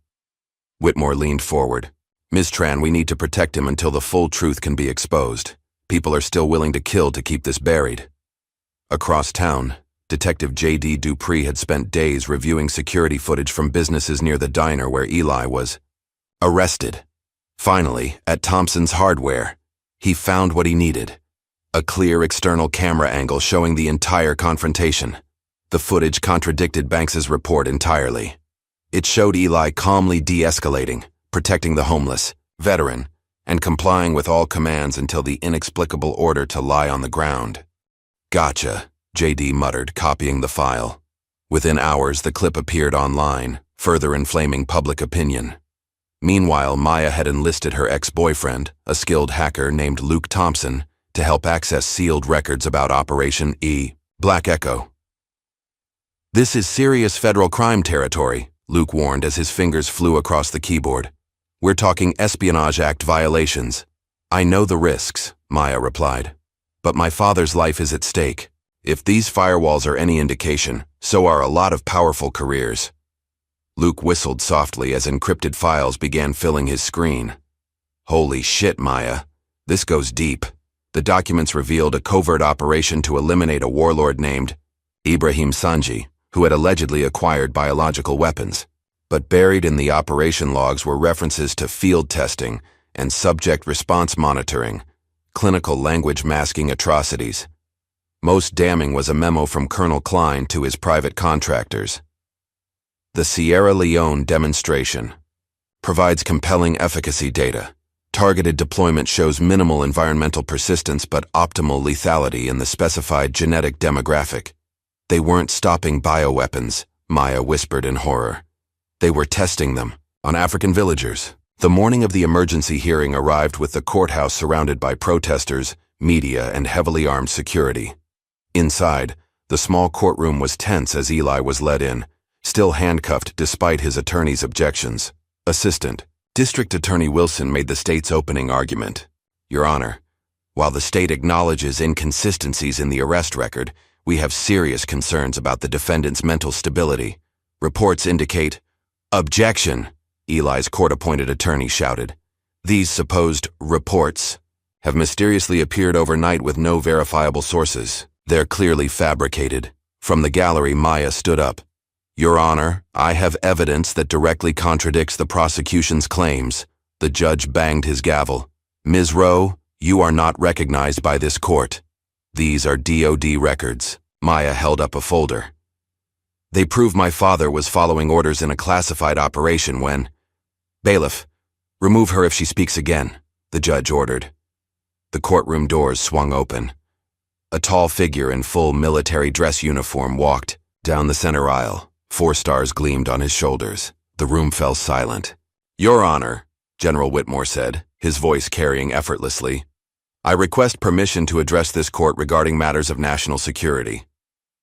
Whitmore leaned forward. Ms. Tran, we need to protect him until the full truth can be exposed. People are still willing to kill to keep this buried. Across town, Detective J.D. Dupree had spent days reviewing security footage from businesses near the diner where Eli was arrested. Finally, at Thompson's Hardware, he found what he needed: a clear external camera angle showing the entire confrontation. The footage contradicted Banks's report entirely. It showed Eli calmly de-escalating, protecting the homeless, veteran, and complying with all commands until the inexplicable order to lie on the ground. Gotcha, J.D. muttered, copying the file. Within hours, the clip appeared online, further inflaming public opinion. Meanwhile, Maya had enlisted her ex-boyfriend, a skilled hacker named Luke Thompson, to help access sealed records about Operation Black Echo. This is serious federal crime territory, Luke warned as his fingers flew across the keyboard. We're talking Espionage Act violations. I know the risks, Maya replied. But my father's life is at stake. If these firewalls are any indication, so are a lot of powerful careers. Luke whistled softly as encrypted files began filling his screen. Holy shit, Maya. This goes deep. The documents revealed a covert operation to eliminate a warlord named Ibrahim Sanji, who had allegedly acquired biological weapons. But buried in the operation logs were references to field testing and subject response monitoring, clinical language masking atrocities. Most damning was a memo from Colonel Klein to his private contractors. The Sierra Leone demonstration provides compelling efficacy data. Targeted deployment shows minimal environmental persistence but optimal lethality in the specified genetic demographic. They weren't stopping bioweapons, Maya whispered in horror. They were testing them on African villagers. The morning of the emergency hearing arrived with the courthouse surrounded by protesters, media, and heavily armed security. Inside, the small courtroom was tense as Eli was led in, still handcuffed despite his attorney's objections. Assistant District Attorney Wilson made the state's opening argument. Your Honor, while the state acknowledges inconsistencies in the arrest record, we have serious concerns about the defendant's mental stability. Reports indicate— Objection, Eli's court-appointed attorney shouted. These supposed reports have mysteriously appeared overnight with no verifiable sources. They're clearly fabricated. From the gallery, Maya stood up. Your Honor, I have evidence that directly contradicts the prosecution's claims. The judge banged his gavel. Ms. Rowe, you are not recognized by this court. These are DOD records. Maya held up a folder. They prove my father was following orders in a classified operation when— Bailiff, remove her if she speaks again, the judge ordered. The courtroom doors swung open. A tall figure in full military dress uniform walked down the center aisle. 4 stars gleamed on his shoulders. The room fell silent. Your Honor, General Whitmore said, his voice carrying effortlessly, I request permission to address this court regarding matters of national security.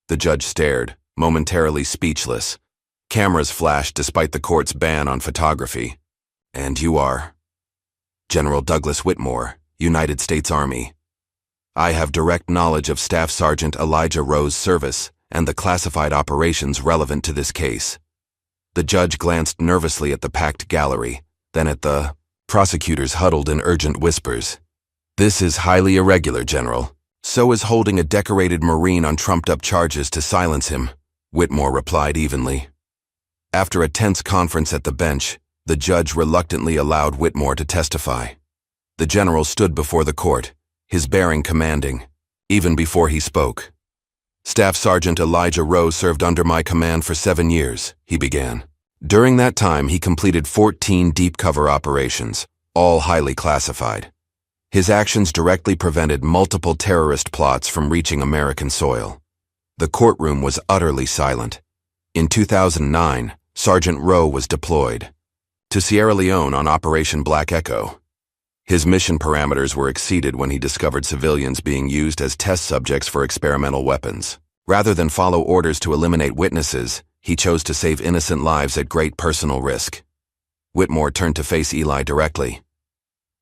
The judge stared, momentarily speechless. Cameras flashed despite the court's ban on photography. And you are? General Douglas Whitmore, United States Army. I have direct knowledge of Staff Sergeant Elijah Rowe's service and the classified operations relevant to this case. The judge glanced nervously at the packed gallery, then at the prosecutors huddled in urgent whispers. This is highly irregular, General. So is holding a decorated Marine on trumped-up charges to silence him, Whitmore replied evenly. After a tense conference at the bench, the judge reluctantly allowed Whitmore to testify. The general stood before the court, his bearing commanding, even before he spoke. Staff Sergeant Elijah Rowe served under my command for 7 years, he began. During that time, he completed 14 deep-cover operations, all highly classified. His actions directly prevented multiple terrorist plots from reaching American soil. The courtroom was utterly silent. In 2009, Sergeant Rowe was deployed to Sierra Leone on Operation Black Echo. His mission parameters were exceeded when he discovered civilians being used as test subjects for experimental weapons. Rather than follow orders to eliminate witnesses, he chose to save innocent lives at great personal risk. Whitmore turned to face Eli directly.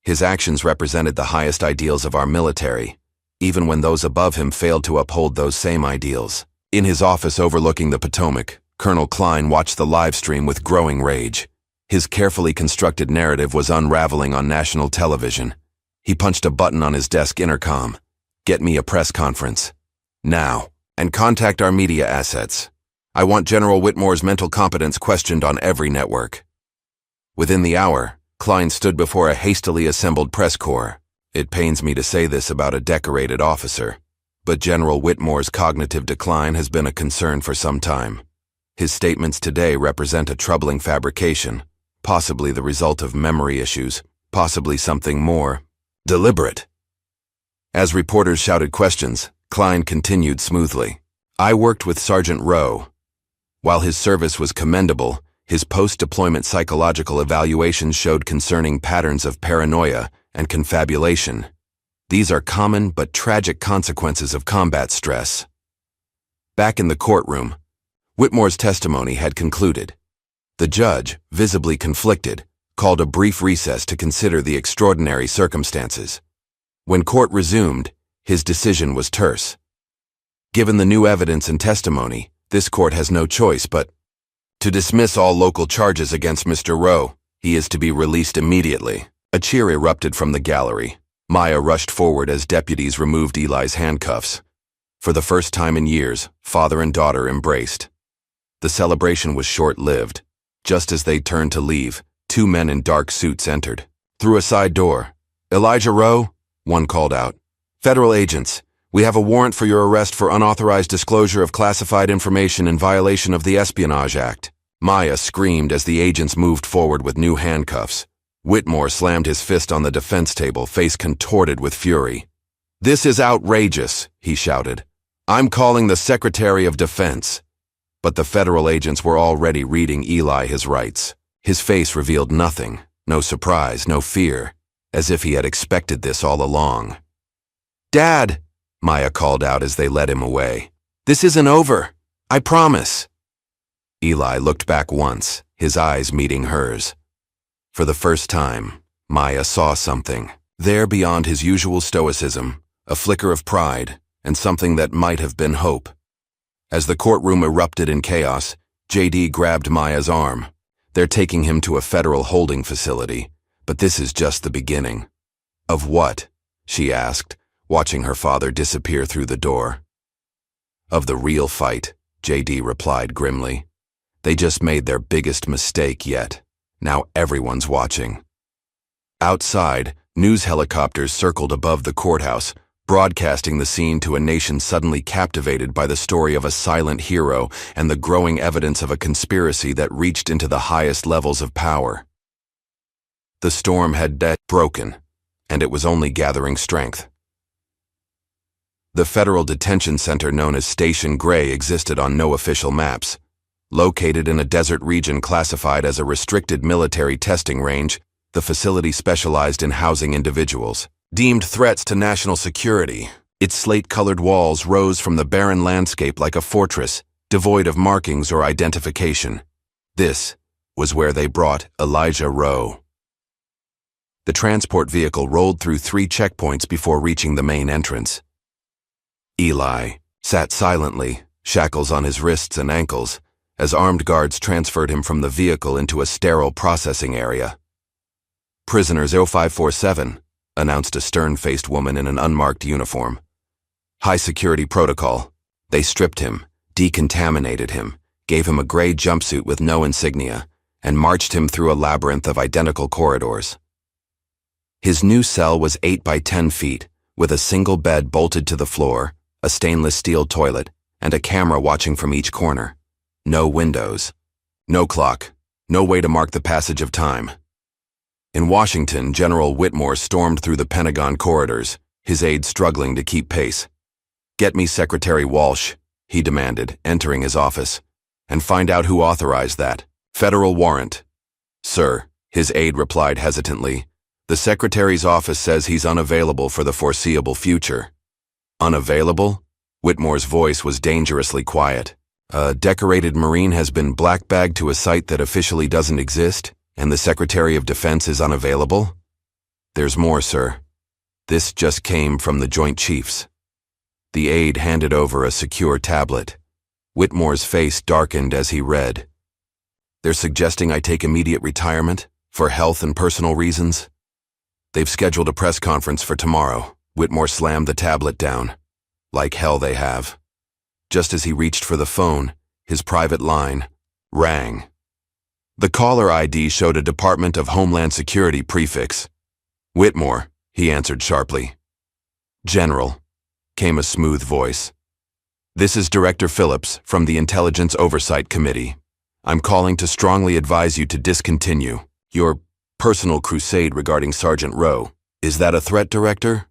His actions represented the highest ideals of our military, even when those above him failed to uphold those same ideals. In his office overlooking the Potomac, Colonel Klein watched the live stream with growing rage. His carefully constructed narrative was unraveling on national television. He punched a button on his desk intercom. "Get me a press conference. Now. And contact our media assets. I want General Whitmore's mental competence questioned on every network." Within the hour, Klein stood before a hastily assembled press corps. It pains me to say this about a decorated officer, but General Whitmore's cognitive decline has been a concern for some time. His statements today represent a troubling fabrication, possibly the result of memory issues, possibly something more deliberate. As reporters shouted questions, Klein continued smoothly. "I worked with Sergeant Rowe. While his service was commendable, his post-deployment psychological evaluations showed concerning patterns of paranoia and confabulation. These are common but tragic consequences of combat stress." Back in the courtroom, Whitmore's testimony had concluded. The judge, visibly conflicted, called a brief recess to consider the extraordinary circumstances. When court resumed, his decision was terse. Given the new evidence and testimony, this court has no choice but to dismiss all local charges against Mr. Rowe. He is to be released immediately. A cheer erupted from the gallery. Maya rushed forward as deputies removed Eli's handcuffs. For the first time in years, father and daughter embraced. The celebration was short-lived. Just as they turned to leave, two men in dark suits entered. Through a side door. "Elijah Rowe?" one called out. "Federal agents, we have a warrant for your arrest for unauthorized disclosure of classified information in violation of the Espionage Act." Maya screamed as the agents moved forward with new handcuffs. Whitmore slammed his fist on the defense table, face contorted with fury. "This is outrageous," he shouted. "I'm calling the Secretary of Defense." But the federal agents were already reading Eli his rights. His face revealed nothing, no surprise, no fear, as if he had expected this all along. "Dad," Maya called out as they led him away. "This isn't over. I promise." Eli looked back once, his eyes meeting hers. For the first time, Maya saw something. There beyond his usual stoicism, a flicker of pride, and something that might have been hope. As the courtroom erupted in chaos, JD grabbed Maya's arm. "They're taking him to a federal holding facility, but this is just the beginning." "Of what?" she asked, watching her father disappear through the door. "Of the real fight," JD replied grimly. "They just made their biggest mistake yet. Now everyone's watching." Outside, news helicopters circled above the courthouse, broadcasting the scene to a nation suddenly captivated by the story of a silent hero and the growing evidence of a conspiracy that reached into the highest levels of power. The storm had broken, and it was only gathering strength. The federal detention center known as Station Gray existed on no official maps. Located in a desert region classified as a restricted military testing range, the facility specialized in housing individuals deemed threats to national security. Its slate-colored walls rose from the barren landscape like a fortress, devoid of markings or identification. This was where they brought Elijah Rowe. The transport vehicle rolled through 3 checkpoints before reaching the main entrance. Eli sat silently, shackles on his wrists and ankles, as armed guards transferred him from the vehicle into a sterile processing area. "Prisoner 0547, announced a stern-faced woman in an unmarked uniform. "High security protocol." They stripped him, decontaminated him, gave him a gray jumpsuit with no insignia, and marched him through a labyrinth of identical corridors. His new cell was 8 by 10 feet, with a single bed bolted to the floor, a stainless steel toilet, and a camera watching from each corner. No windows. No clock. No way to mark the passage of time. In Washington, General Whitmore stormed through the Pentagon corridors, his aides struggling to keep pace. "Get me Secretary Walsh," he demanded, entering his office, "and find out who authorized that. Federal warrant." "Sir," His aide replied hesitantly. The secretary's office says he's unavailable for the foreseeable future. Unavailable? Whitmore's voice was dangerously quiet. A decorated Marine has been black-bagged to a site that officially doesn't exist, and the Secretary of Defense is unavailable? There's more, sir. This just came from the Joint Chiefs. The aide handed over a secure tablet. Whitmore's face darkened as he read. They're suggesting I take immediate retirement, for health and personal reasons. They've scheduled a press conference for tomorrow. Whitmore slammed the tablet down. Like hell they have. Just as he reached for the phone, his private line rang. The caller ID showed a Department of Homeland Security prefix. Whitmore, he answered sharply. General, came a smooth voice. This is Director Phillips from the Intelligence Oversight Committee. I'm calling to strongly advise you to discontinue your personal crusade regarding Sergeant Rowe. Is that a threat, Director?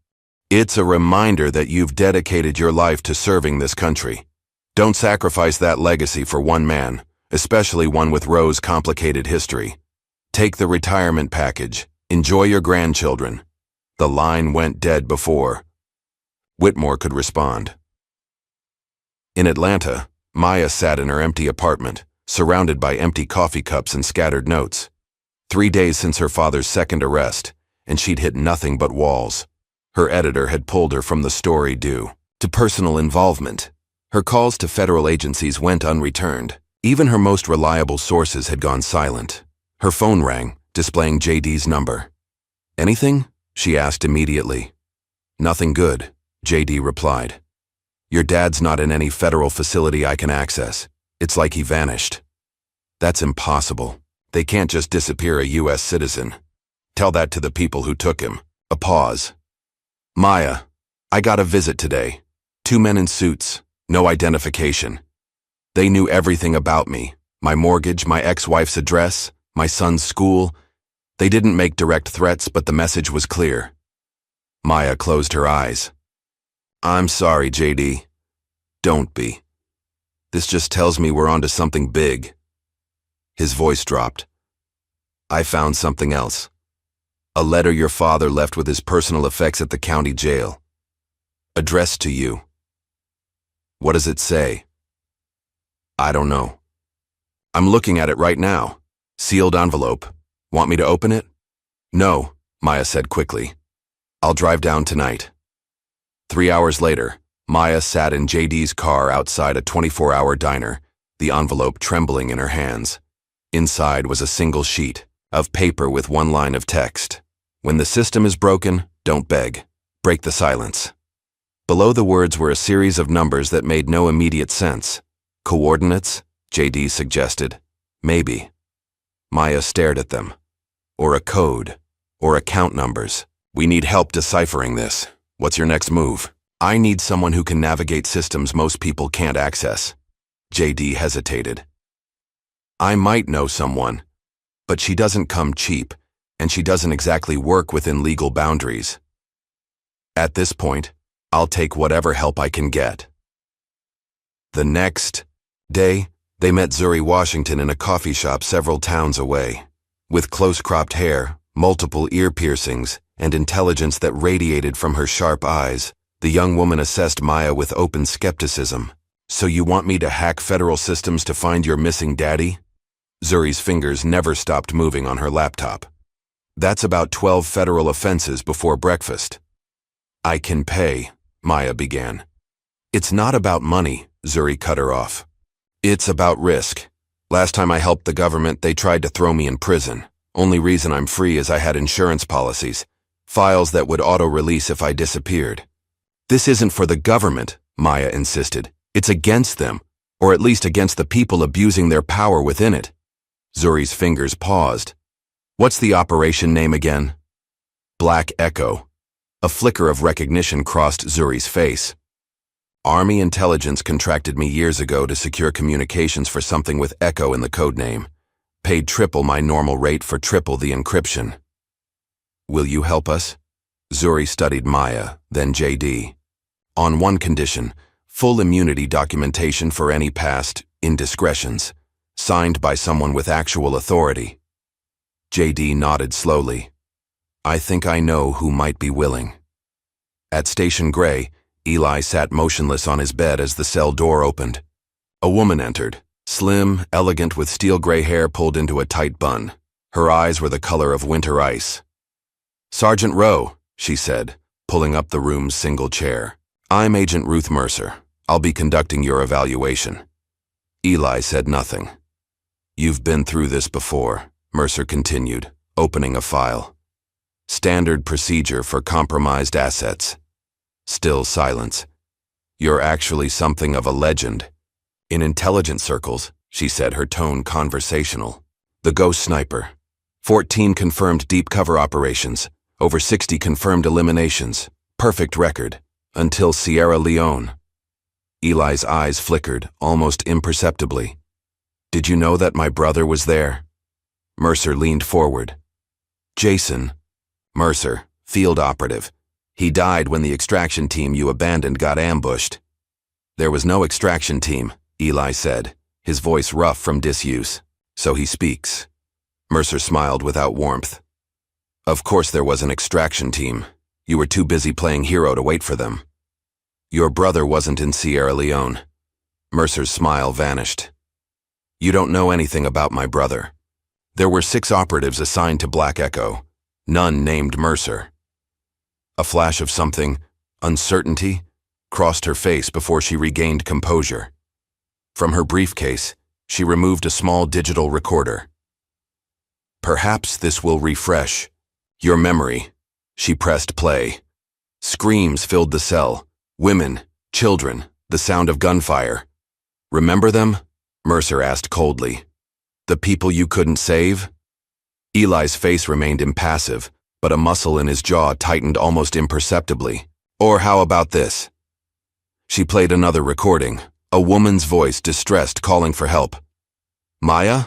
It's a reminder that you've dedicated your life to serving this country. Don't sacrifice that legacy for one man, especially one with Rowe's complicated history. Take the retirement package. Enjoy your grandchildren. The line went dead before Whitmore could respond. In Atlanta, Maya sat in her empty apartment, surrounded by empty coffee cups and scattered notes. 3 days since her father's second arrest, and she'd hit nothing but walls. Her editor had pulled her from the story due to personal involvement. Her calls to federal agencies went unreturned. Even her most reliable sources had gone silent. Her phone rang, displaying JD's number. Anything? She asked immediately. Nothing good, JD replied. Your dad's not in any federal facility I can access. It's like he vanished. That's impossible. They can't just disappear a U.S. citizen. Tell that to the people who took him. A pause. Maya, I got a visit today. 2 men in suits. No identification. They knew everything about me. My mortgage, my ex-wife's address, my son's school. They didn't make direct threats, but the message was clear. Maya closed her eyes. I'm sorry, JD. Don't be. This just tells me we're onto something big. His voice dropped. I found something else. A letter your father left with his personal effects at the county jail. Addressed to you. What does it say? I don't know. I'm looking at it right now. Sealed envelope. Want me to open it? No, Maya said quickly. I'll drive down tonight. 3 hours later, Maya sat in JD's car outside a 24-hour diner, the envelope trembling in her hands. Inside was a single sheet of paper with one line of text. When the system is broken, don't beg. Break the silence. Below the words were a series of numbers that made no immediate sense. Coordinates? JD suggested. Maybe. Maya stared at them. Or a code. Or account numbers. We need help deciphering this. What's your next move? I need someone who can navigate systems most people can't access. JD hesitated. I might know someone, but she doesn't come cheap, and she doesn't exactly work within legal boundaries. At this point, I'll take whatever help I can get. The next day, they met Zuri Washington in a coffee shop several towns away. With close-cropped hair, multiple ear piercings, and intelligence that radiated from her sharp eyes, the young woman assessed Maya with open skepticism. So you want me to hack federal systems to find your missing daddy? Zuri's fingers never stopped moving on her laptop. That's about 12 federal offenses before breakfast. I can pay, Maya began. It's not about money, Zuri cut her off. It's about risk. Last time I helped the government, they tried to throw me in prison. Only reason I'm free is I had insurance policies, files that would auto-release if I disappeared. This isn't for the government, Maya insisted. It's against them, or at least against the people abusing their power within it. Zuri's fingers paused. What's the operation name again? Black Echo. A flicker of recognition crossed Zuri's face. Army intelligence contracted me years ago to secure communications for something with Echo in the code name. Paid triple my normal rate for triple the encryption. Will you help us? Zuri studied Maya, then JD. On one condition, full immunity documentation for any past indiscretions, signed by someone with actual authority. JD nodded slowly. I think I know who might be willing. At Station Gray, Eli sat motionless on his bed as the cell door opened. A woman entered, slim, elegant, with steel gray hair pulled into a tight bun. Her eyes were the color of winter ice. Sergeant Rowe, she said, pulling up the room's single chair. I'm Agent Ruth Mercer. I'll be conducting your evaluation. Eli said nothing. You've been through this before, Mercer continued, opening a file. Standard procedure for compromised assets. Still silence. You're actually something of a legend. In intelligence circles, she said, her tone conversational. The ghost sniper. 14 confirmed deep cover operations. Over 60 confirmed eliminations. Perfect record. Until Sierra Leone. Eli's eyes flickered, almost imperceptibly. Did you know that my brother was there? Mercer leaned forward. Jason. Mercer, field operative. He died when the extraction team you abandoned got ambushed. There was no extraction team, Eli said, his voice rough from disuse. So he speaks. Mercer smiled without warmth. Of course there was an extraction team. You were too busy playing hero to wait for them. Your brother wasn't in Sierra Leone. Mercer's smile vanished. You don't know anything about my brother. There were 6 operatives assigned to Black Echo. None named Mercer. A flash of something, uncertainty, crossed her face before she regained composure. From her briefcase, she removed a small digital recorder. Perhaps this will refresh your memory. She pressed play. Screams filled the cell. Women, children, the sound of gunfire. Remember them? Mercer asked coldly. The people you couldn't save? Eli's face remained impassive, but a muscle in his jaw tightened almost imperceptibly. Or how about this? She played another recording, a woman's voice, distressed, calling for help. Maya?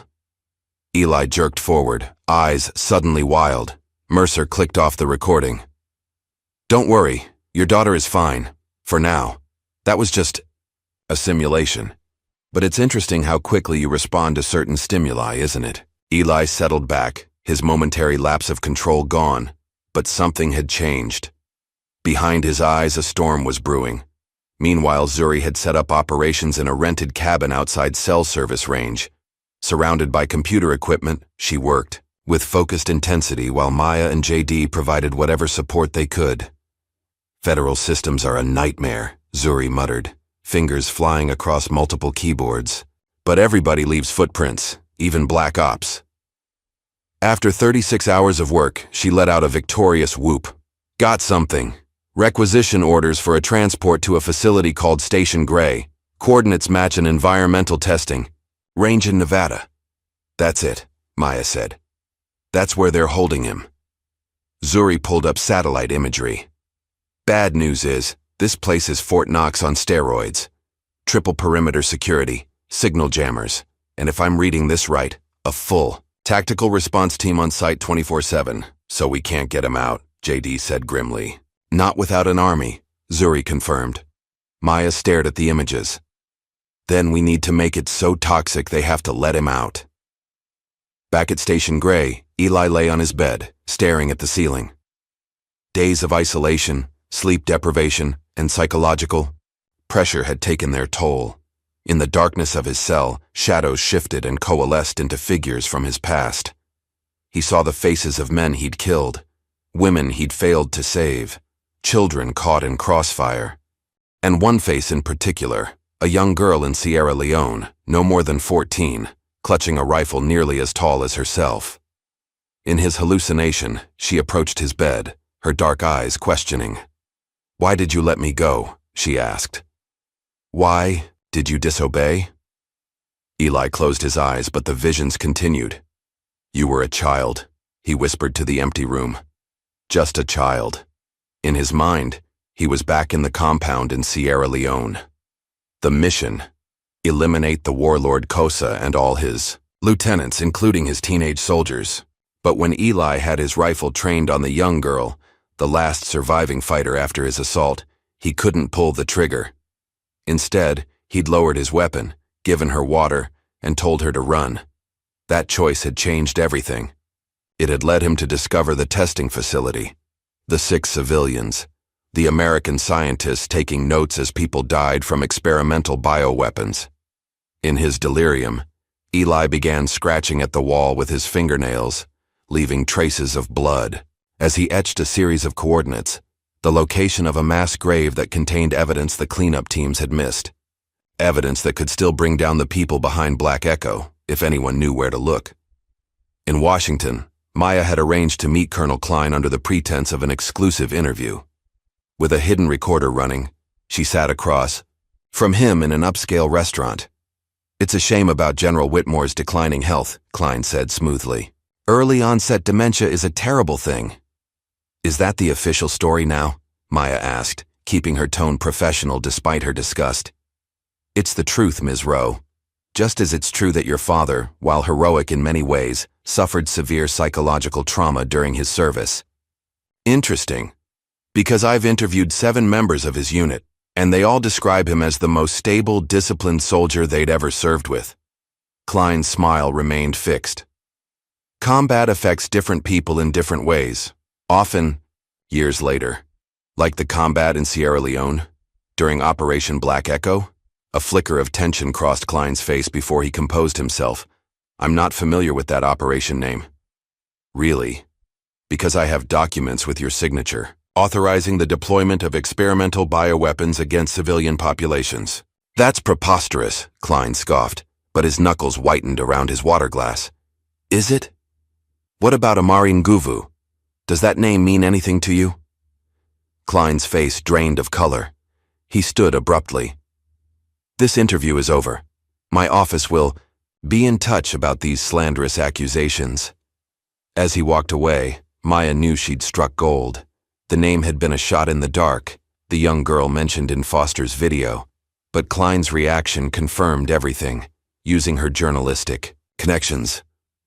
Eli jerked forward, eyes suddenly wild. Mercer clicked off the recording. Don't worry, your daughter is fine. For now. That was just a simulation. But it's interesting how quickly you respond to certain stimuli, isn't it? Eli settled back, his momentary lapse of control gone, but something had changed. Behind his eyes, a storm was brewing. Meanwhile, Zuri had set up operations in a rented cabin outside cell service range. Surrounded by computer equipment, she worked, with focused intensity, while Maya and JD provided whatever support they could. Federal systems are a nightmare, Zuri muttered, fingers flying across multiple keyboards. But everybody leaves footprints, even Black Ops. After 36 hours of work, she let out a victorious whoop. Got something. Requisition orders for a transport to a facility called Station Gray. Coordinates match an environmental testing. Range in Nevada. That's it, Maya said. That's where they're holding him. Zuri pulled up satellite imagery. Bad news is, this place is Fort Knox on steroids. Triple perimeter security, signal jammers, and if I'm reading this right, a full tactical response team on site 24/7, so we can't get him out, JD said grimly. Not without an army, Zuri confirmed. Maya stared at the images. Then we need to make it so toxic they have to let him out. Back at Station Gray, Eli lay on his bed, staring at the ceiling. Days of isolation, sleep deprivation, and psychological pressure had taken their toll. In the darkness of his cell, shadows shifted and coalesced into figures from his past. He saw the faces of men he'd killed, women he'd failed to save, children caught in crossfire. And one face in particular, a young girl in Sierra Leone, no more than 14, clutching a rifle nearly as tall as herself. In his hallucination, she approached his bed, her dark eyes questioning. Why did you let me go? She asked. Why did you disobey? Eli closed his eyes, but the visions continued. You were a child, he whispered to the empty room. Just a child. In his mind, he was back in the compound in Sierra Leone. The mission: eliminate the warlord Kosa and all his lieutenants, including his teenage soldiers. But when Eli had his rifle trained on the young girl, the last surviving fighter after his assault, he couldn't pull the trigger. Instead, he'd lowered his weapon, given her water, and told her to run. That choice had changed everything. It had led him to discover the testing facility, the 6 civilians, the American scientists taking notes as people died from experimental bioweapons. In his delirium, Eli began scratching at the wall with his fingernails, leaving traces of blood, as he etched a series of coordinates, the location of a mass grave that contained evidence the cleanup teams had missed. Evidence that could still bring down the people behind Black Echo, if anyone knew where to look. In Washington, Maya had arranged to meet Colonel Klein under the pretense of an exclusive interview. With a hidden recorder running, she sat across from him in an upscale restaurant. "It's a shame about General Whitmore's declining health," Klein said smoothly. "Early onset dementia is a terrible thing." "Is that the official story now?" Maya asked, keeping her tone professional despite her disgust. "It's the truth, Ms. Rowe. Just as it's true that your father, while heroic in many ways, suffered severe psychological trauma during his service." "Interesting. Because I've interviewed 7 members of his unit, and they all describe him as the most stable, disciplined soldier they'd ever served with." Klein's smile remained fixed. "Combat affects different people in different ways, often years later. Like the combat in Sierra Leone, during Operation Black Echo?" A flicker of tension crossed Klein's face before he composed himself. "I'm not familiar with that operation name." "Really? Because I have documents with your signature, authorizing the deployment of experimental bioweapons against civilian populations." "That's preposterous," Klein scoffed, but his knuckles whitened around his water glass. "Is it? What about Amari Nguvu? Does that name mean anything to you?" Klein's face drained of color. He stood abruptly. "This interview is over. My office will be in touch about these slanderous accusations." As he walked away, Maya knew she'd struck gold. The name had been a shot in the dark, the young girl mentioned in Foster's video, but Klein's reaction confirmed everything. Using her journalistic connections,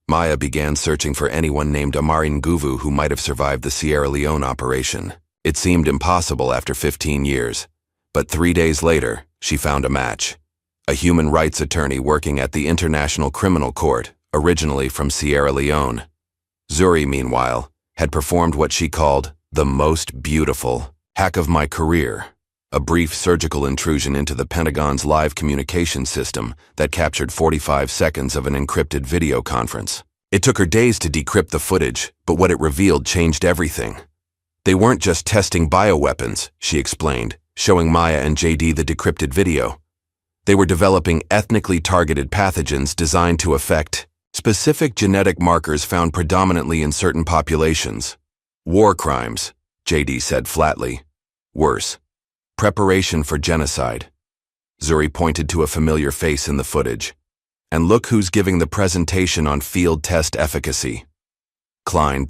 Maya began searching for anyone named Amari Nguvu who might have survived the Sierra Leone operation. It seemed impossible after 15 years, but 3 days later, she found a match. A human rights attorney working at the International Criminal Court, originally from Sierra Leone. Zuri, meanwhile, had performed what she called the most beautiful hack of my career, a brief surgical intrusion into the Pentagon's live communication system that captured 45 seconds of an encrypted video conference. It took her days to decrypt the footage, but what it revealed changed everything. They weren't just testing bioweapons, she explained, showing Maya and JD the decrypted video. They were developing ethnically targeted pathogens designed to affect specific genetic markers found predominantly in certain populations. "War crimes," JD said flatly. "Worse. Preparation for genocide." Zuri pointed to a familiar face in the footage. "And look who's giving the presentation on field test efficacy." Klein.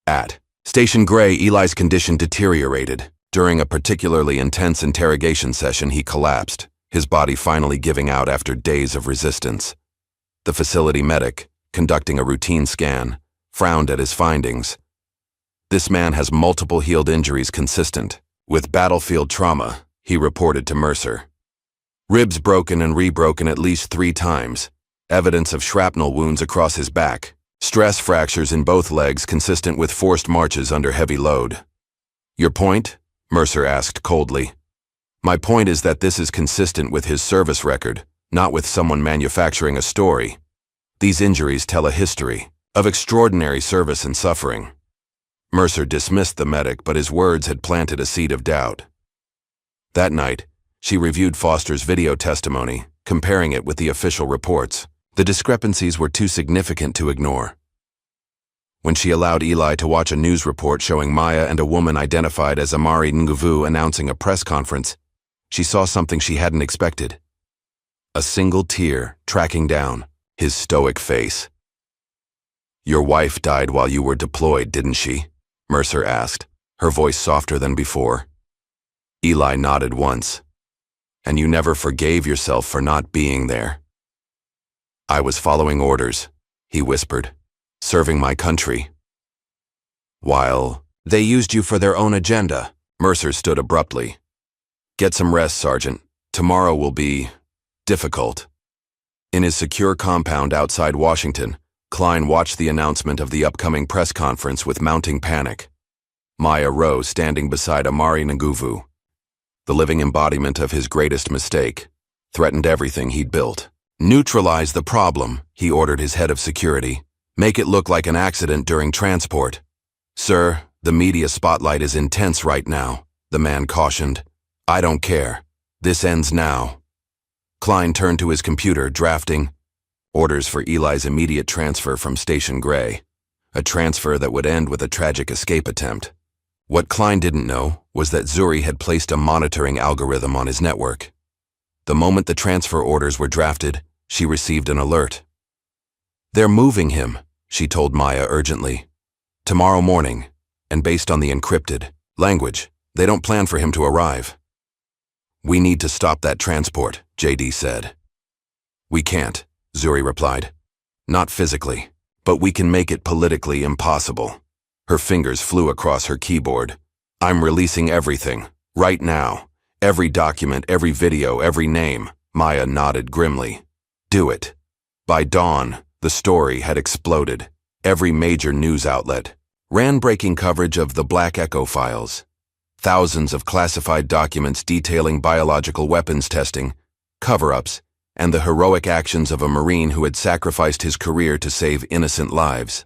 At Station Gray, Eli's condition deteriorated. During a particularly intense interrogation session, he collapsed, his body finally giving out after days of resistance. The facility medic, conducting a routine scan, frowned at his findings. "This man has multiple healed injuries consistent with battlefield trauma," he reported to Mercer. "Ribs broken and re-broken at least 3 times, evidence of shrapnel wounds across his back, stress fractures in both legs consistent with forced marches under heavy load." "Your point?" Mercer asked coldly. "My point is that this is consistent with his service record, not with someone manufacturing a story. These injuries tell a history of extraordinary service and suffering." Mercer dismissed the medic, but his words had planted a seed of doubt. That night, she reviewed Foster's video testimony, comparing it with the official reports. The discrepancies were too significant to ignore. When she allowed Eli to watch a news report showing Maya and a woman identified as Amari Nguvu announcing a press conference, she saw something she hadn't expected. A single tear tracking down his stoic face. "Your wife died while you were deployed, didn't she?" Mercer asked, her voice softer than before. Eli nodded once. "And you never forgave yourself for not being there?" "I was following orders," he whispered, "serving my country." "While they used you for their own agenda," Mercer stood abruptly. "Get some rest, Sergeant. Tomorrow will be difficult." In his secure compound outside Washington, Klein watched the announcement of the upcoming press conference with mounting panic. Maya rose, standing beside Amari Nguvu, the living embodiment of his greatest mistake, threatened everything he'd built. Neutralize the problem, he ordered his head of security. Make it look like an accident during transport. Sir, the media spotlight is intense right now, the man cautioned. I don't care. This ends now. Klein turned to his computer, drafting orders for Eli's immediate transfer from Station Gray, a transfer that would end with a tragic escape attempt. What Klein didn't know was that Zuri had placed a monitoring algorithm on his network. The moment the transfer orders were drafted, she received an alert. They're moving him, she told Maya urgently. Tomorrow morning, and based on the encrypted language, they don't plan for him to arrive. We need to stop that transport, JD said. We can't, Zuri replied. Not physically, but we can make it politically impossible. Her fingers flew across her keyboard. I'm releasing everything, right now. Every document, every video, every name. Maya nodded grimly. Do it. By dawn, the story had exploded. Every major news outlet ran breaking coverage of the Black Echo files. Thousands of classified documents detailing biological weapons testing, cover-ups, and the heroic actions of a Marine who had sacrificed his career to save innocent lives.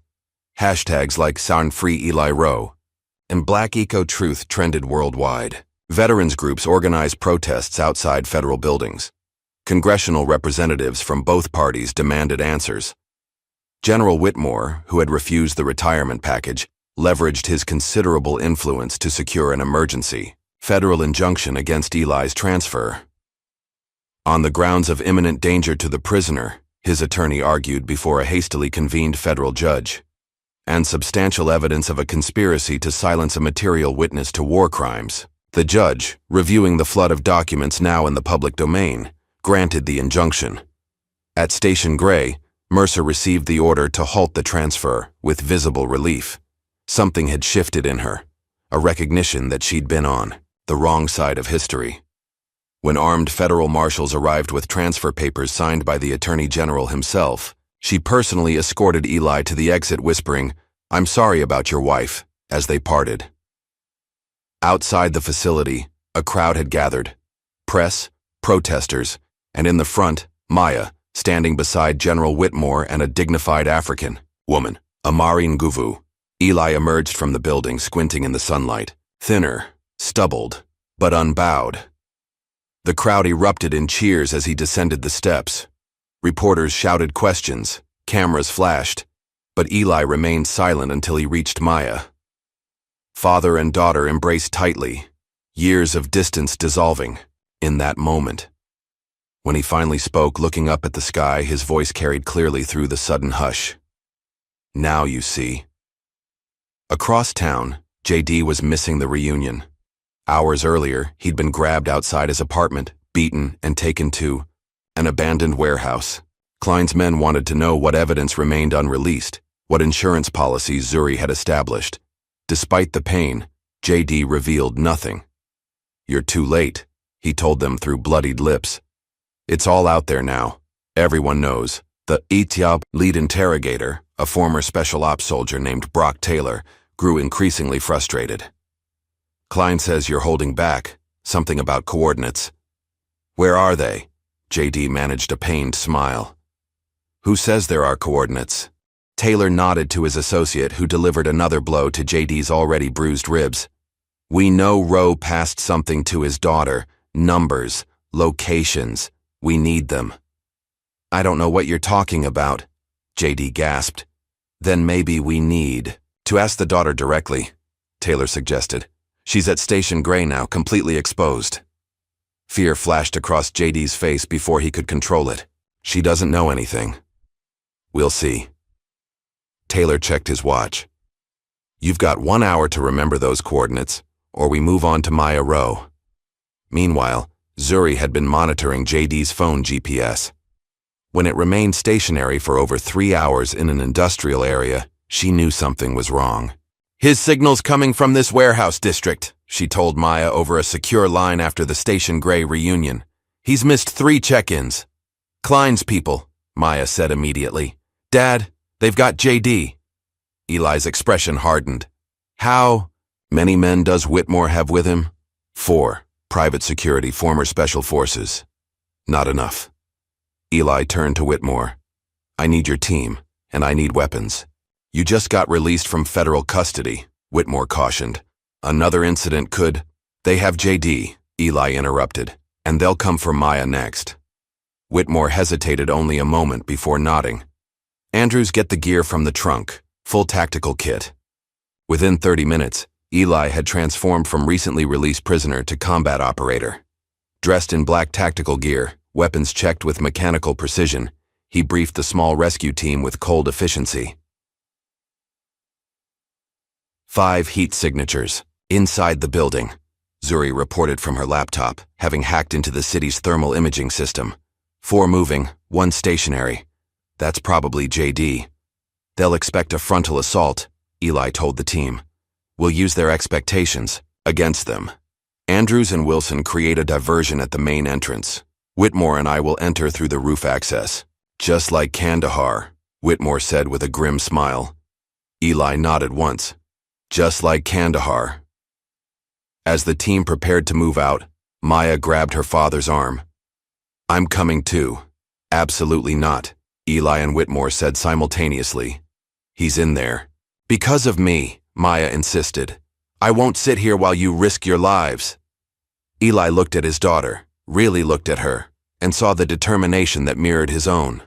Hashtags like Sound Free Eli Rowe and Black Eco Truth trended worldwide. Veterans groups organized protests outside federal buildings. Congressional representatives from both parties demanded answers. General Whitmore, who had refused the retirement package, leveraged his considerable influence to secure an emergency federal injunction against Eli's transfer. On the grounds of imminent danger to the prisoner, his attorney argued before a hastily convened federal judge, and substantial evidence of a conspiracy to silence a material witness to war crimes. The judge, reviewing the flood of documents now in the public domain, granted the injunction. At Station Gray, Mercer received the order to halt the transfer with visible relief. Something had shifted in her, a recognition that she'd been on the wrong side of history. When armed federal marshals arrived with transfer papers signed by the Attorney General himself, she personally escorted Eli to the exit, whispering, "I'm sorry about your wife," as they parted. Outside the facility, a crowd had gathered. Press, protesters, and in the front, Maya, standing beside General Whitmore and a dignified African woman, Amari Nguvu. Eli emerged from the building, squinting in the sunlight, thinner, stubbled, but unbowed. The crowd erupted in cheers as he descended the steps. Reporters shouted questions, cameras flashed, but Eli remained silent until he reached Maya. Father and daughter embraced tightly, years of distance dissolving in that moment. When he finally spoke, looking up at the sky, his voice carried clearly through the sudden hush. Now you see. Across town, JD was missing the reunion. Hours earlier, he'd been grabbed outside his apartment, beaten, and taken to an abandoned warehouse. Klein's men wanted to know what evidence remained unreleased, what insurance policies Zuri had established. Despite the pain, JD revealed nothing. You're too late, he told them through bloodied lips. It's all out there now. Everyone knows. The ETIOP lead interrogator, a former special ops soldier named Brock Taylor, grew increasingly frustrated. Klein says you're holding back, something about coordinates. Where are they? JD managed a pained smile. Who says there are coordinates? Taylor nodded to his associate, who delivered another blow to JD's already bruised ribs. We know Rowe passed something to his daughter. Numbers, locations. We need them. I don't know what you're talking about, JD gasped. Then maybe we need to ask the daughter directly, Taylor suggested. She's at Station Gray now, completely exposed. Fear flashed across JD's face before he could control it. She doesn't know anything. We'll see. Taylor checked his watch. You've got 1 hour to remember those coordinates, or we move on to Maya Rowe. Meanwhile, Zuri had been monitoring JD's phone GPS. When it remained stationary for over 3 hours in an industrial area, she knew something was wrong. His signal's coming from this warehouse district, she told Maya over a secure line after the Station Gray reunion. He's missed 3 check-ins. Klein's people, Maya said immediately. Dad, They've got JD. Eli's expression hardened. How many men does Whitmore have with him? 4. Private security, former special forces. Not enough. Eli turned to Whitmore. I need your team, and I need weapons. You just got released from federal custody, Whitmore cautioned. Another incident could... They have JD, Eli interrupted, and they'll come for Maya next. Whitmore hesitated only a moment before nodding. Andrews, get the gear from the trunk, full tactical kit. Within 30 minutes, Eli had transformed from recently released prisoner to combat operator. Dressed in black tactical gear, weapons checked with mechanical precision, he briefed the small rescue team with cold efficiency. 5 heat signatures, inside the building, Zuri reported from her laptop, having hacked into the city's thermal imaging system. 4 moving, 1 stationary. That's probably JD. They'll expect a frontal assault, Eli told the team. We'll use their expectations against them. Andrews and Wilson create a diversion at the main entrance. Whitmore and I will enter through the roof access. Just like Kandahar, Whitmore said with a grim smile. Eli nodded once. Just like Kandahar. As the team prepared to move out, Maya grabbed her father's arm. I'm coming too. Absolutely not, Eli and Whitmore said simultaneously. He's in there. Because of me, Maya insisted. I won't sit here while you risk your lives. Eli looked at his daughter, really looked at her, and saw the determination that mirrored his own.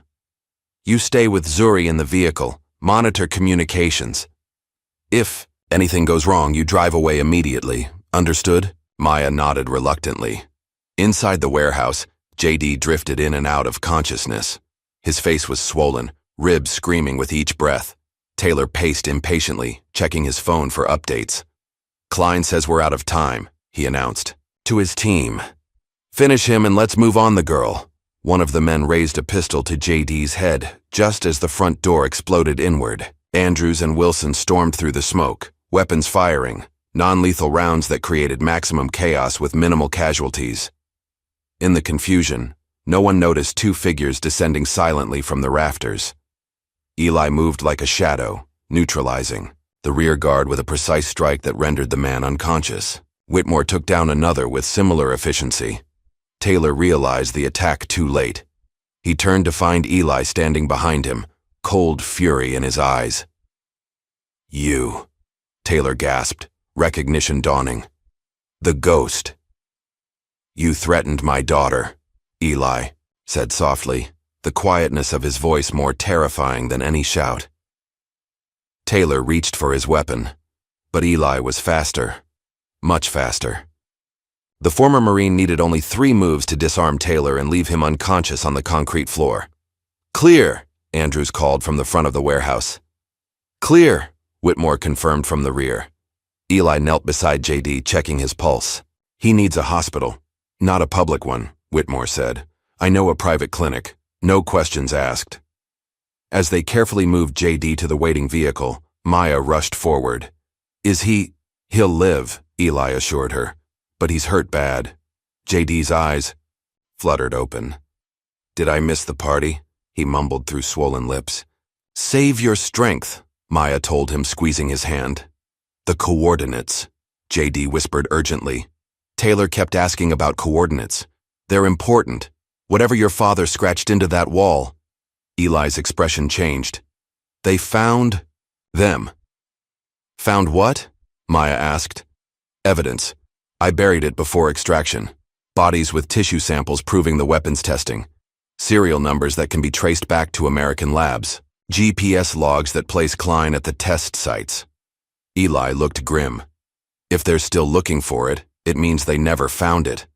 You stay with Zuri in the vehicle, monitor communications. If anything goes wrong, you drive away immediately. Understood? Maya nodded reluctantly. Inside the warehouse, JD drifted in and out of consciousness. His face was swollen, ribs screaming with each breath. Taylor paced impatiently, checking his phone for updates. Klein says we're out of time, he announced. To his team. Finish him and let's move on the girl. One of the men raised a pistol to JD's head, just as the front door exploded inward. Andrews and Wilson stormed through the smoke, weapons firing, non-lethal rounds that created maximum chaos with minimal casualties. In the confusion, no one noticed 2 figures descending silently from the rafters. Eli moved like a shadow, neutralizing, the rear guard with a precise strike that rendered the man unconscious. Whitmore took down another with similar efficiency. Taylor realized the attack too late. He turned to find Eli standing behind him, cold fury in his eyes. You, Taylor gasped, recognition dawning. The ghost. You threatened my daughter, Eli said softly, the quietness of his voice more terrifying than any shout. Taylor reached for his weapon, but Eli was faster, much faster. The former Marine needed only 3 moves to disarm Taylor and leave him unconscious on the concrete floor. Clear, Andrews called from the front of the warehouse. Clear, Whitmore confirmed from the rear. Eli knelt beside JD, checking his pulse. He needs a hospital, not a public one, Whitmore said. I know a private clinic, no questions asked. As they carefully moved JD to the waiting vehicle, Maya rushed forward. He'll live, Eli assured her. But he's hurt bad. JD's eyes fluttered open. Did I miss the party? He mumbled through swollen lips. Save your strength, Maya told him, squeezing his hand. The coordinates, JD whispered urgently. Taylor kept asking about coordinates. They're important. Whatever your father scratched into that wall. Eli's expression changed. They found them. Found what? Maya asked. Evidence. I buried it before extraction. Bodies with tissue samples proving the weapons testing. Serial numbers that can be traced back to American labs. GPS logs that place Klein at the test sites. Eli looked grim. If they're still looking for it, it means they never found it.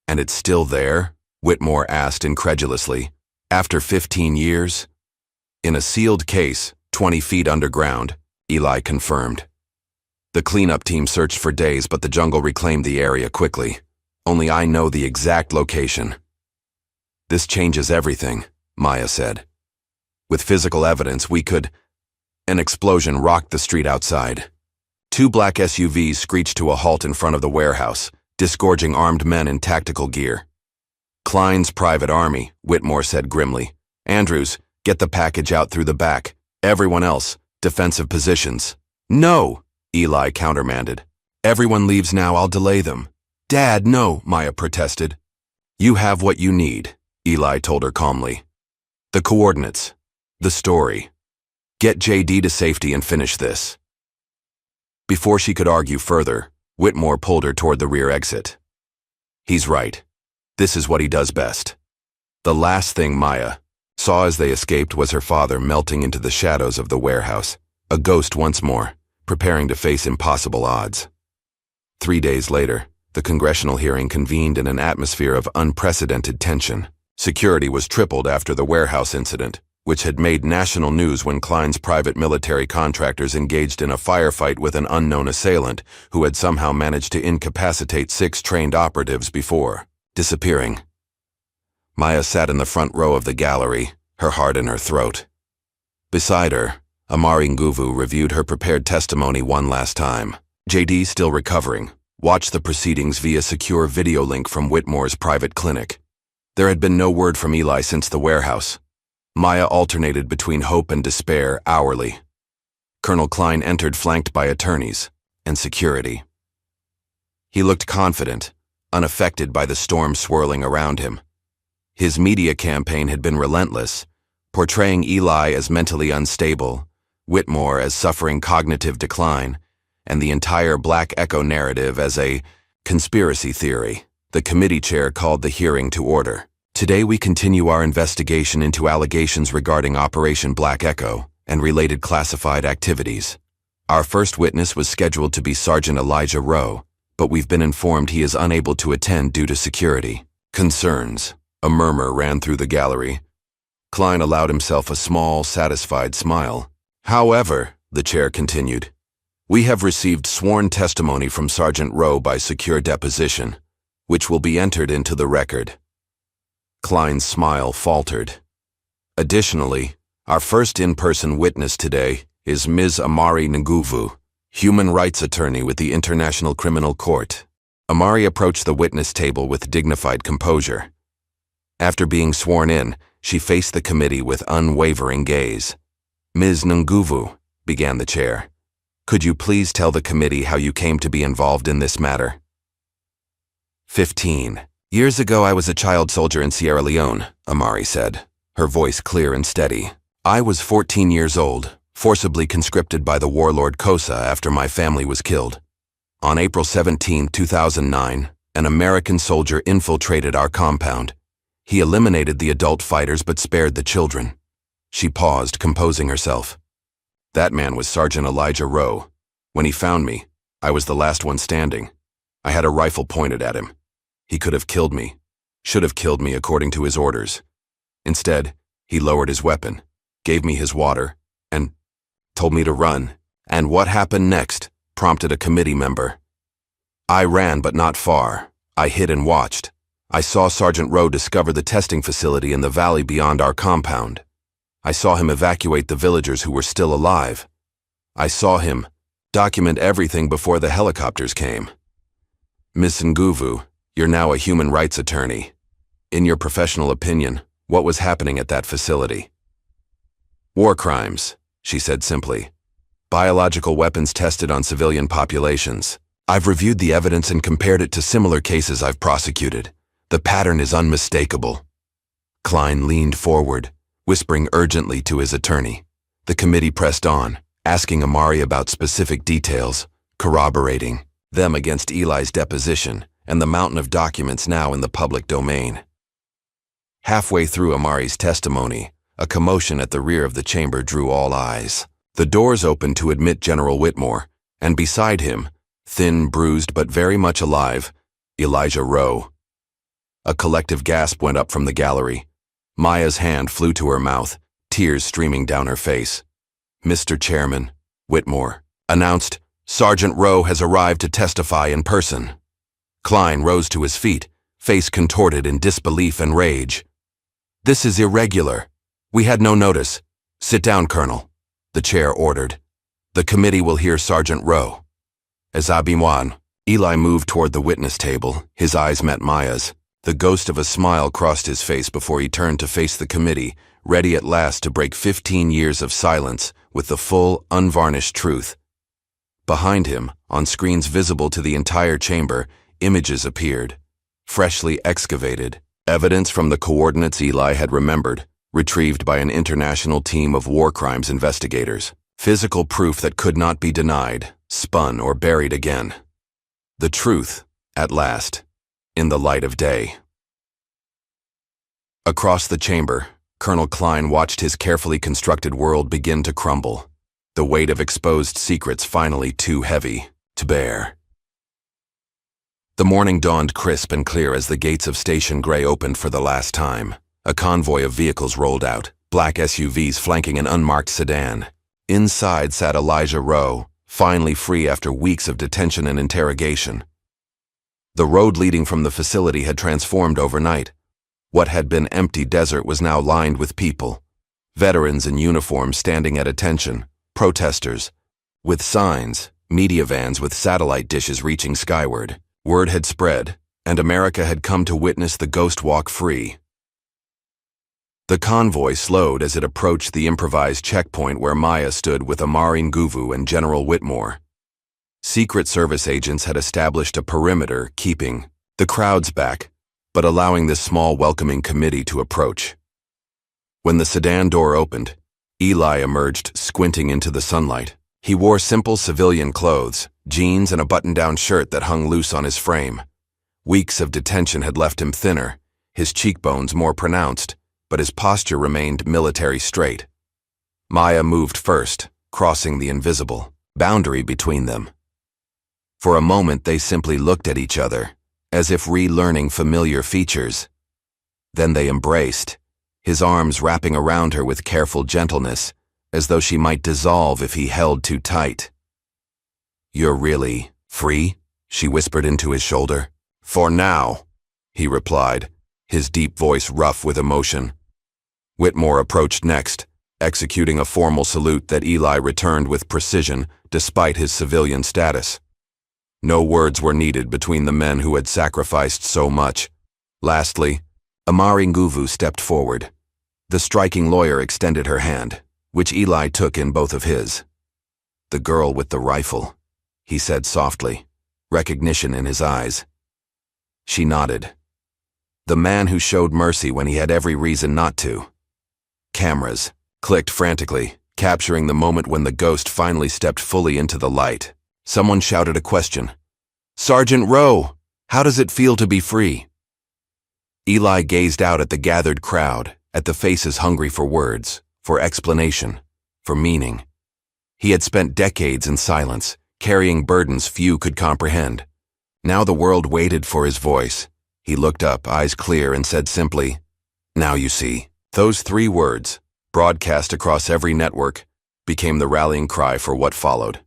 And it's still there? Whitmore asked incredulously. After 15 years? In a sealed case, 20 feet underground, Eli confirmed. The cleanup team searched for days, but the jungle reclaimed the area quickly. Only I know the exact location. This changes everything, Maya said. With physical evidence, we could... An explosion rocked the street outside. 2 black SUVs screeched to a halt in front of the warehouse, disgorging armed men in tactical gear. Klein's private army, Whitmore said grimly. Andrews, get the package out through the back. Everyone else, defensive positions. No, Eli countermanded. Everyone leaves now, I'll delay them. Dad, no, Maya protested. You have what you need, Eli told her calmly. The coordinates. The story. Get JD to safety and finish this. Before she could argue further, Whitmore pulled her toward the rear exit. He's right. This is what he does best. The last thing Maya saw as they escaped was her father melting into the shadows of the warehouse, a ghost once more, preparing to face impossible odds. 3 days later, the congressional hearing convened in an atmosphere of unprecedented tension. Security was tripled after the warehouse incident, which had made national news when Klein's private military contractors engaged in a firefight with an unknown assailant who had somehow managed to incapacitate 6 trained operatives before disappearing. Maya sat in the front row of the gallery, her heart in her throat. Beside her, Amari Nguvu reviewed her prepared testimony one last time. JD, still recovering, watched the proceedings via secure video link from Whitmore's private clinic. There had been no word from Eli since the warehouse. Maya alternated between hope and despair hourly. Colonel Klein entered flanked by attorneys and security. He looked confident, unaffected by the storm swirling around him. His media campaign had been relentless, portraying Eli as mentally unstable, Whitmore as suffering cognitive decline, and the entire Black Echo narrative as a conspiracy theory. The committee chair called the hearing to order. Today we continue our investigation into allegations regarding Operation Black Echo and related classified activities. Our first witness was scheduled to be Sergeant Elijah Rowe, but we've been informed he is unable to attend due to security concerns. A murmur ran through the gallery. Klein allowed himself a small, satisfied smile. However, the chair continued, we have received sworn testimony from Sergeant Rowe by secure deposition, which will be entered into the record. Klein's smile faltered. Additionally, our first in-person witness today is Ms. Amari Nguvu, human rights attorney with the International Criminal Court. Amari approached the witness table with dignified composure. After being sworn in, she faced the committee with unwavering gaze. Ms. Nguvu, began the chair, could you please tell the committee how you came to be involved in this matter? 15 years ago I was a child soldier in Sierra Leone, Amari said, her voice clear and steady. I was 14 years old, forcibly conscripted by the warlord Kosa after my family was killed. On April 17, 2009, an American soldier infiltrated our compound. He eliminated the adult fighters but spared the children. She paused, composing herself. That man was Sergeant Elijah Rowe. When he found me, I was the last one standing. I had a rifle pointed at him. He could have killed me, should have killed me according to his orders. Instead, he lowered his weapon, gave me his water, and told me to run. And what happened next prompted a committee member. I ran, but not far. I hid and watched. I saw Sergeant Rowe discover the testing facility in the valley beyond our compound. I saw him evacuate the villagers who were still alive. I saw him document everything before the helicopters came. Miss Nguvu, you're now a human rights attorney. In your professional opinion, what was happening at that facility? War crimes, she said simply. Biological weapons tested on civilian populations. I've reviewed the evidence and compared it to similar cases I've prosecuted. The pattern is unmistakable. Klein leaned forward, whispering urgently to his attorney. The committee pressed on, asking Amari about specific details, corroborating them against Eli's deposition and the mountain of documents now in the public domain. Halfway through Amari's testimony, a commotion at the rear of the chamber drew all eyes. The doors opened to admit General Whitmore, and beside him, thin, bruised, but very much alive, Elijah Rowe. A collective gasp went up from the gallery. Maya's hand flew to her mouth, tears streaming down her face. Mr. Chairman, Whitmore announced, Sergeant Rowe has arrived to testify in person. Klein rose to his feet, face contorted in disbelief and rage. This is irregular. We had no notice. Sit down, Colonel, the chair ordered. The committee will hear Sergeant Rowe. As Abimwan, Eli moved toward the witness table. His eyes met Maya's. The ghost of a smile crossed his face before he turned to face the committee, ready at last to break 15 years of silence with the full, unvarnished truth. Behind him, on screens visible to the entire chamber, images appeared, freshly excavated, evidence from the coordinates Eli had remembered, retrieved by an international team of war crimes investigators. Physical proof that could not be denied, spun or buried again. The truth, at last, in the light of day. Across the chamber, Colonel Klein watched his carefully constructed world begin to crumble, the weight of exposed secrets finally too heavy to bear. The morning dawned crisp and clear as the gates of Station Gray opened for the last time. A convoy of vehicles rolled out, black SUVs flanking an unmarked sedan. Inside sat Elijah Rowe, finally free after weeks of detention and interrogation. The road leading from the facility had transformed overnight. What had been empty desert was now lined with people. Veterans in uniform standing at attention, protesters, with signs, media vans with satellite dishes reaching skyward. Word had spread, and America had come to witness the Ghost Walk free. The convoy slowed as it approached the improvised checkpoint where Maya stood with Amari Nguvu and General Whitmore. Secret Service agents had established a perimeter, keeping the crowds back, but allowing this small welcoming committee to approach. When the sedan door opened, Eli emerged, squinting into the sunlight. He wore simple civilian clothes, jeans and a button-down shirt that hung loose on his frame. Weeks of detention had left him thinner, his cheekbones more pronounced, but his posture remained military straight. Maya moved first, crossing the invisible boundary between them. For a moment they simply looked at each other, as if relearning familiar features. Then they embraced, his arms wrapping around her with careful gentleness, as though she might dissolve if he held too tight. "You're really free?" she whispered into his shoulder. "For now," he replied, his deep voice rough with emotion. Whitmore approached next, executing a formal salute that Eli returned with precision despite his civilian status. No words were needed between the men who had sacrificed so much. Lastly, Amari Nguvu stepped forward. The striking lawyer extended her hand, which Eli took in both of his. "The girl with the rifle," he said softly, recognition in his eyes. She nodded. "The man who showed mercy when he had every reason not to." Cameras clicked frantically, capturing the moment when the ghost finally stepped fully into the light. Someone shouted a question. "Sergeant Rowe, how does it feel to be free?" Eli gazed out at the gathered crowd, at the faces hungry for words, for explanation, for meaning. He had spent decades in silence, carrying burdens few could comprehend. Now the world waited for his voice. He looked up, eyes clear, and said simply, "Now you see." Those 3 words, broadcast across every network, became the rallying cry for what followed.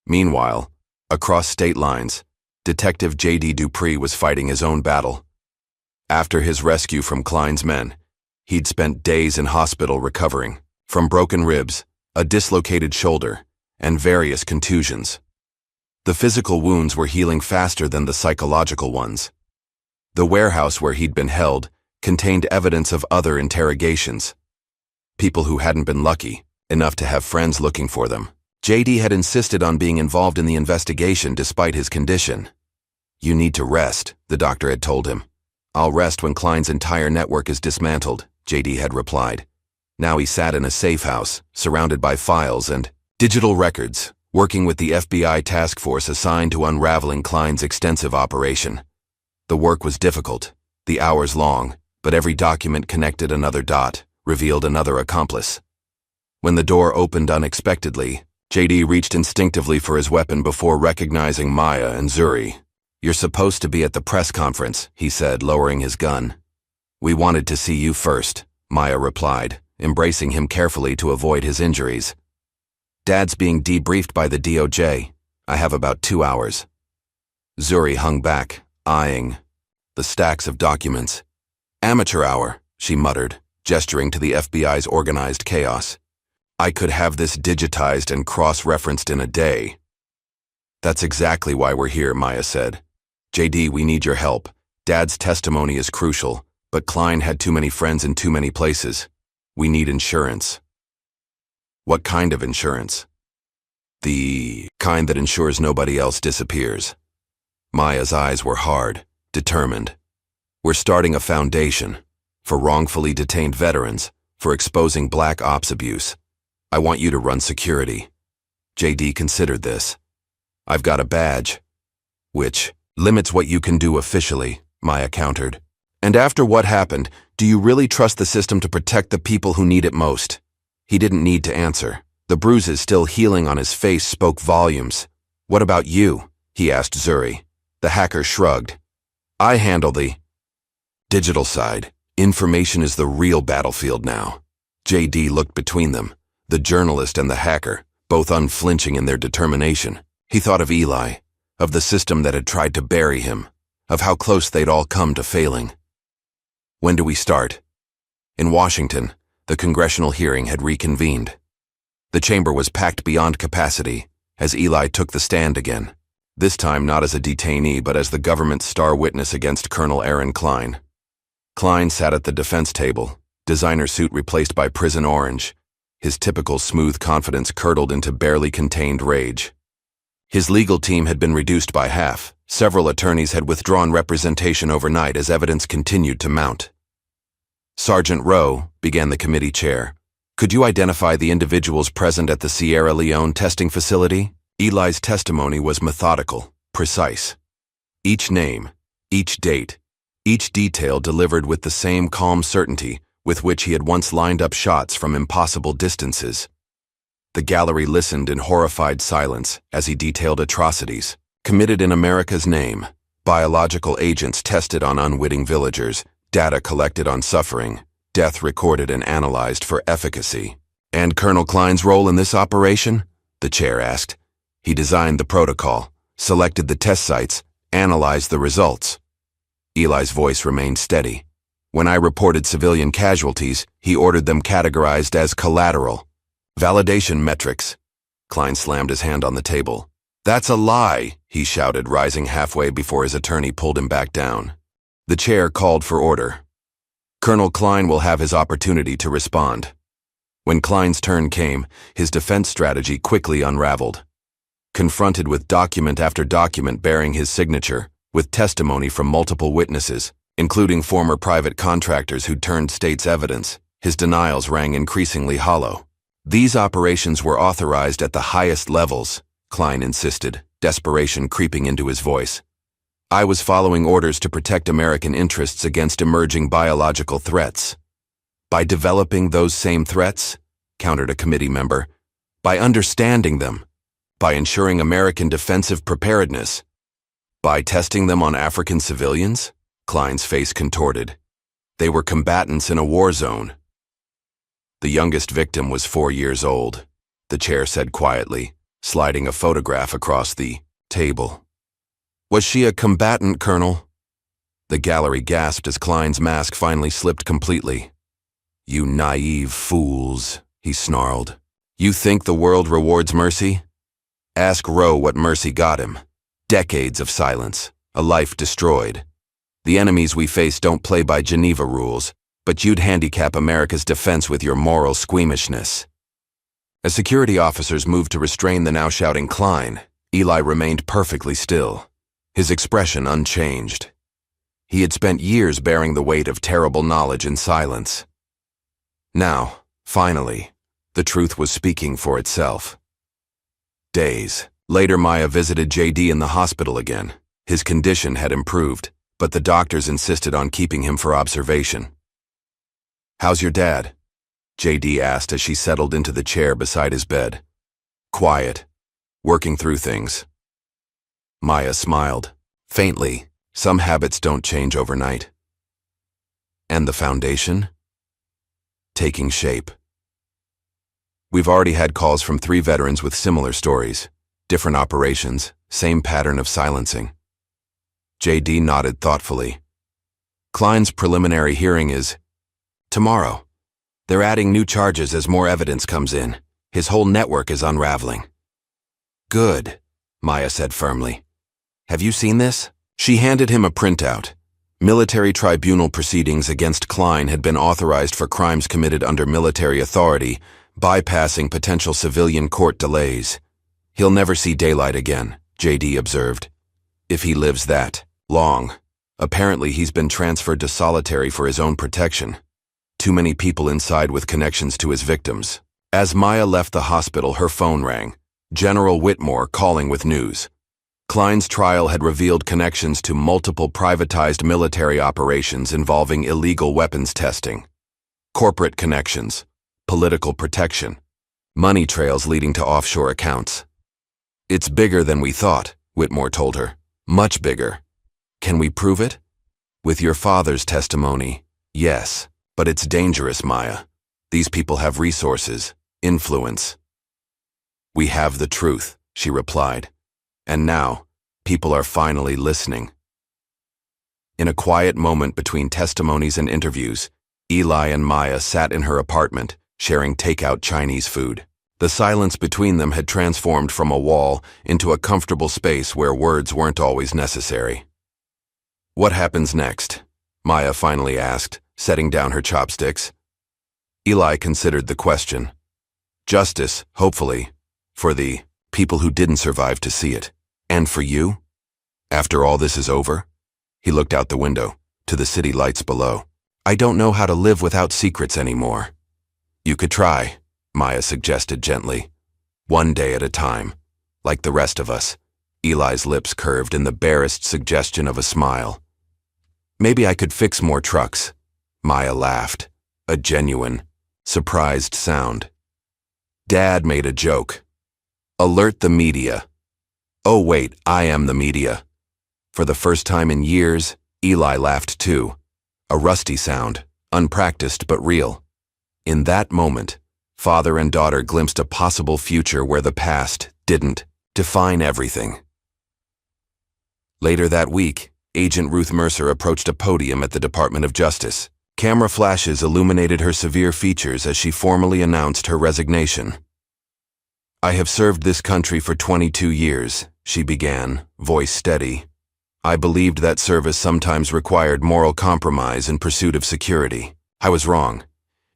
Meanwhile, across state lines, Detective J.D. Dupree was fighting his own battle. After his rescue from Klein's men, he'd spent days in hospital recovering from broken ribs, a dislocated shoulder, and various contusions. The physical wounds were healing faster than the psychological ones. The warehouse where he'd been held contained evidence of other interrogations. People who hadn't been lucky enough to have friends looking for them. J.D. had insisted on being involved in the investigation despite his condition. "You need to rest," the doctor had told him. "I'll rest when Klein's entire network is dismantled," J.D. had replied. Now he sat in a safe house, surrounded by files and digital records, working with the FBI task force assigned to unraveling Klein's extensive operation. The work was difficult, the hours long, but every document connected another dot, revealed another accomplice. When the door opened unexpectedly, J.D. reached instinctively for his weapon before recognizing Maya and Zuri. "You're supposed to be at the press conference," he said, lowering his gun. "We wanted to see you first," Maya replied, embracing him carefully to avoid his injuries. "Dad's being debriefed by the DOJ. I have about 2 hours." Zuri hung back, eyeing the stacks of documents. "Amateur hour," she muttered, gesturing to the FBI's organized chaos. "I could have this digitized and cross-referenced in a day." "That's exactly why we're here," Maya said. "JD, we need your help. Dad's testimony is crucial, But Klein had too many friends in too many places. We need insurance. What kind of insurance? The kind that ensures nobody else disappears. Maya's eyes were hard, determined. We're starting a foundation for wrongfully detained veterans, for exposing black ops abuse. I want you to run security. JD considered this. I've got a badge, which limits what you can do officially, Maya countered. And after what happened, do you really trust the system to protect the people who need it most? He didn't need to answer. The bruises still healing on his face spoke volumes. What about you? He asked Zuri. The hacker shrugged. I handle the digital side. Information is the real battlefield now. JD looked between them, the journalist and the hacker, both unflinching in their determination. He thought of Eli, of the system that had tried to bury him, of how close they'd all come to failing. When do we start? In Washington, the congressional hearing had reconvened. The chamber was packed beyond capacity as Eli took the stand again, this time not as a detainee but as the government's star witness against Colonel Aaron Klein. Klein sat at the defense table, designer suit replaced by prison orange. His typical smooth confidence curdled into barely contained rage. His legal team had been reduced by half. Several attorneys had withdrawn representation overnight as evidence continued to mount. Sergeant Rowe, began the committee chair, could you identify the individuals present at the Sierra Leone testing facility? Eli's testimony was methodical, precise. Each name, each date, each detail delivered with the same calm certainty with which he had once lined up shots from impossible distances. The gallery listened in horrified silence as he detailed atrocities committed in America's name, biological agents tested on unwitting villagers, data collected on suffering, death recorded and analyzed for efficacy. And Colonel Klein's role in this operation? The chair asked. He designed the protocol, selected the test sites, analyzed the results. Eli's voice remained steady. When I reported civilian casualties, he ordered them categorized as collateral. Validation metrics. Klein slammed his hand on the table. That's a lie, he shouted, rising halfway before his attorney pulled him back down. The chair called for order. Colonel Klein will have his opportunity to respond. When Klein's turn came, his defense strategy quickly unraveled. Confronted with document after document bearing his signature, with testimony from multiple witnesses, including former private contractors who turned state's evidence, his denials rang increasingly hollow. These operations were authorized at the highest levels, Klein insisted, desperation creeping into his voice. I was following orders to protect American interests against emerging biological threats. By developing those same threats, countered a committee member, by understanding them, by ensuring American defensive preparedness, by testing them on African civilians? Klein's face contorted. They were combatants in a war zone. The youngest victim was 4 years old, the chair said quietly, sliding a photograph across the table. Was she a combatant, Colonel? The gallery gasped as Klein's mask finally slipped completely. You naive fools, he snarled. You think the world rewards mercy? Ask Rowe what mercy got him. Decades of silence, a life destroyed. The enemies we face don't play by Geneva rules, but you'd handicap America's defense with your moral squeamishness. As security officers moved to restrain the now shouting Klein, Eli remained perfectly still, his expression unchanged. He had spent years bearing the weight of terrible knowledge in silence. Now, finally, the truth was speaking for itself. Days later, Maya visited JD in the hospital again. His condition had improved, but the doctors insisted on keeping him for observation. How's your dad? JD asked as she settled into the chair beside his bed. Quiet, working through things. Maya smiled, faintly. Some habits don't change overnight. And the foundation? Taking shape. We've already had calls from 3 veterans with similar stories, different operations, same pattern of silencing. JD nodded thoughtfully. Klein's preliminary hearing is tomorrow. They're adding new charges as more evidence comes in. His whole network is unraveling. Good, Maya said firmly. Have you seen this? She handed him a printout. Military tribunal proceedings against Klein had been authorized for crimes committed under military authority, bypassing potential civilian court delays. He'll never see daylight again, JD observed. If he lives that long. Apparently he's been transferred to solitary for his own protection. Too many people inside with connections to his victims. As Maya left the hospital, her phone rang. General Whitmore calling with news. Klein's trial had revealed connections to multiple privatized military operations involving illegal weapons testing, corporate connections, political protection, money trails leading to offshore accounts. It's bigger than we thought, Whitmore told her. Much bigger. Can we prove it? With your father's testimony, yes, but it's dangerous, Maya. These people have resources, influence. We have the truth, she replied. And now, people are finally listening. In a quiet moment between testimonies and interviews, Eli and Maya sat in her apartment, sharing takeout Chinese food. The silence between them had transformed from a wall into a comfortable space where words weren't always necessary. What happens next? Maya finally asked, setting down her chopsticks. Eli considered the question. Justice, hopefully, for the people who didn't survive to see it. And for you? After all this is over? He looked out the window, to the city lights below. I don't know how to live without secrets anymore. You could try, Maya suggested gently. One day at a time, like the rest of us. Eli's lips curved in the barest suggestion of a smile. Maybe I could fix more trucks. Maya laughed, a genuine, surprised sound. Dad made a joke. Alert the media. Oh wait, I am the media. For the first time in years, Eli laughed too. A rusty sound, unpracticed but real. In that moment, father and daughter glimpsed a possible future where the past didn't define everything. Later that week, Agent Ruth Mercer approached a podium at the Department of Justice. Camera flashes illuminated her severe features as she formally announced her resignation. I have served this country for 22 years, she began, voice steady. I believed that service sometimes required moral compromise in pursuit of security. I was wrong.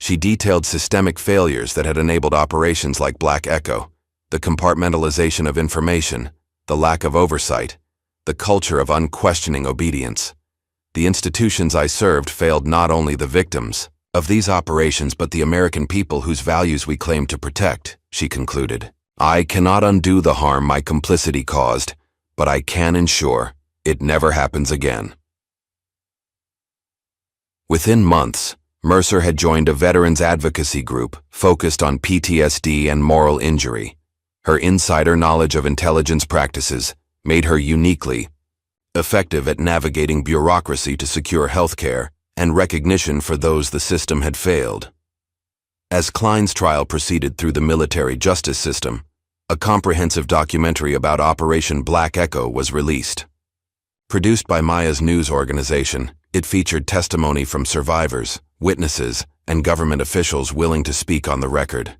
She detailed systemic failures that had enabled operations like Black Echo, the compartmentalization of information, the lack of oversight, the culture of unquestioning obedience. The institutions I served failed not only the victims of these operations but the American people whose values we claim to protect, she concluded. I cannot undo the harm my complicity caused, but I can ensure it never happens again. Within months, Mercer had joined a veterans advocacy group focused on PTSD and moral injury. Her insider knowledge of intelligence practices made her uniquely effective at navigating bureaucracy to secure health care and recognition for those the system had failed. As Klein's trial proceeded through the military justice system, a comprehensive documentary about Operation Black Echo was released. Produced by Maya's news organization, it featured testimony from survivors, witnesses, and government officials willing to speak on the record.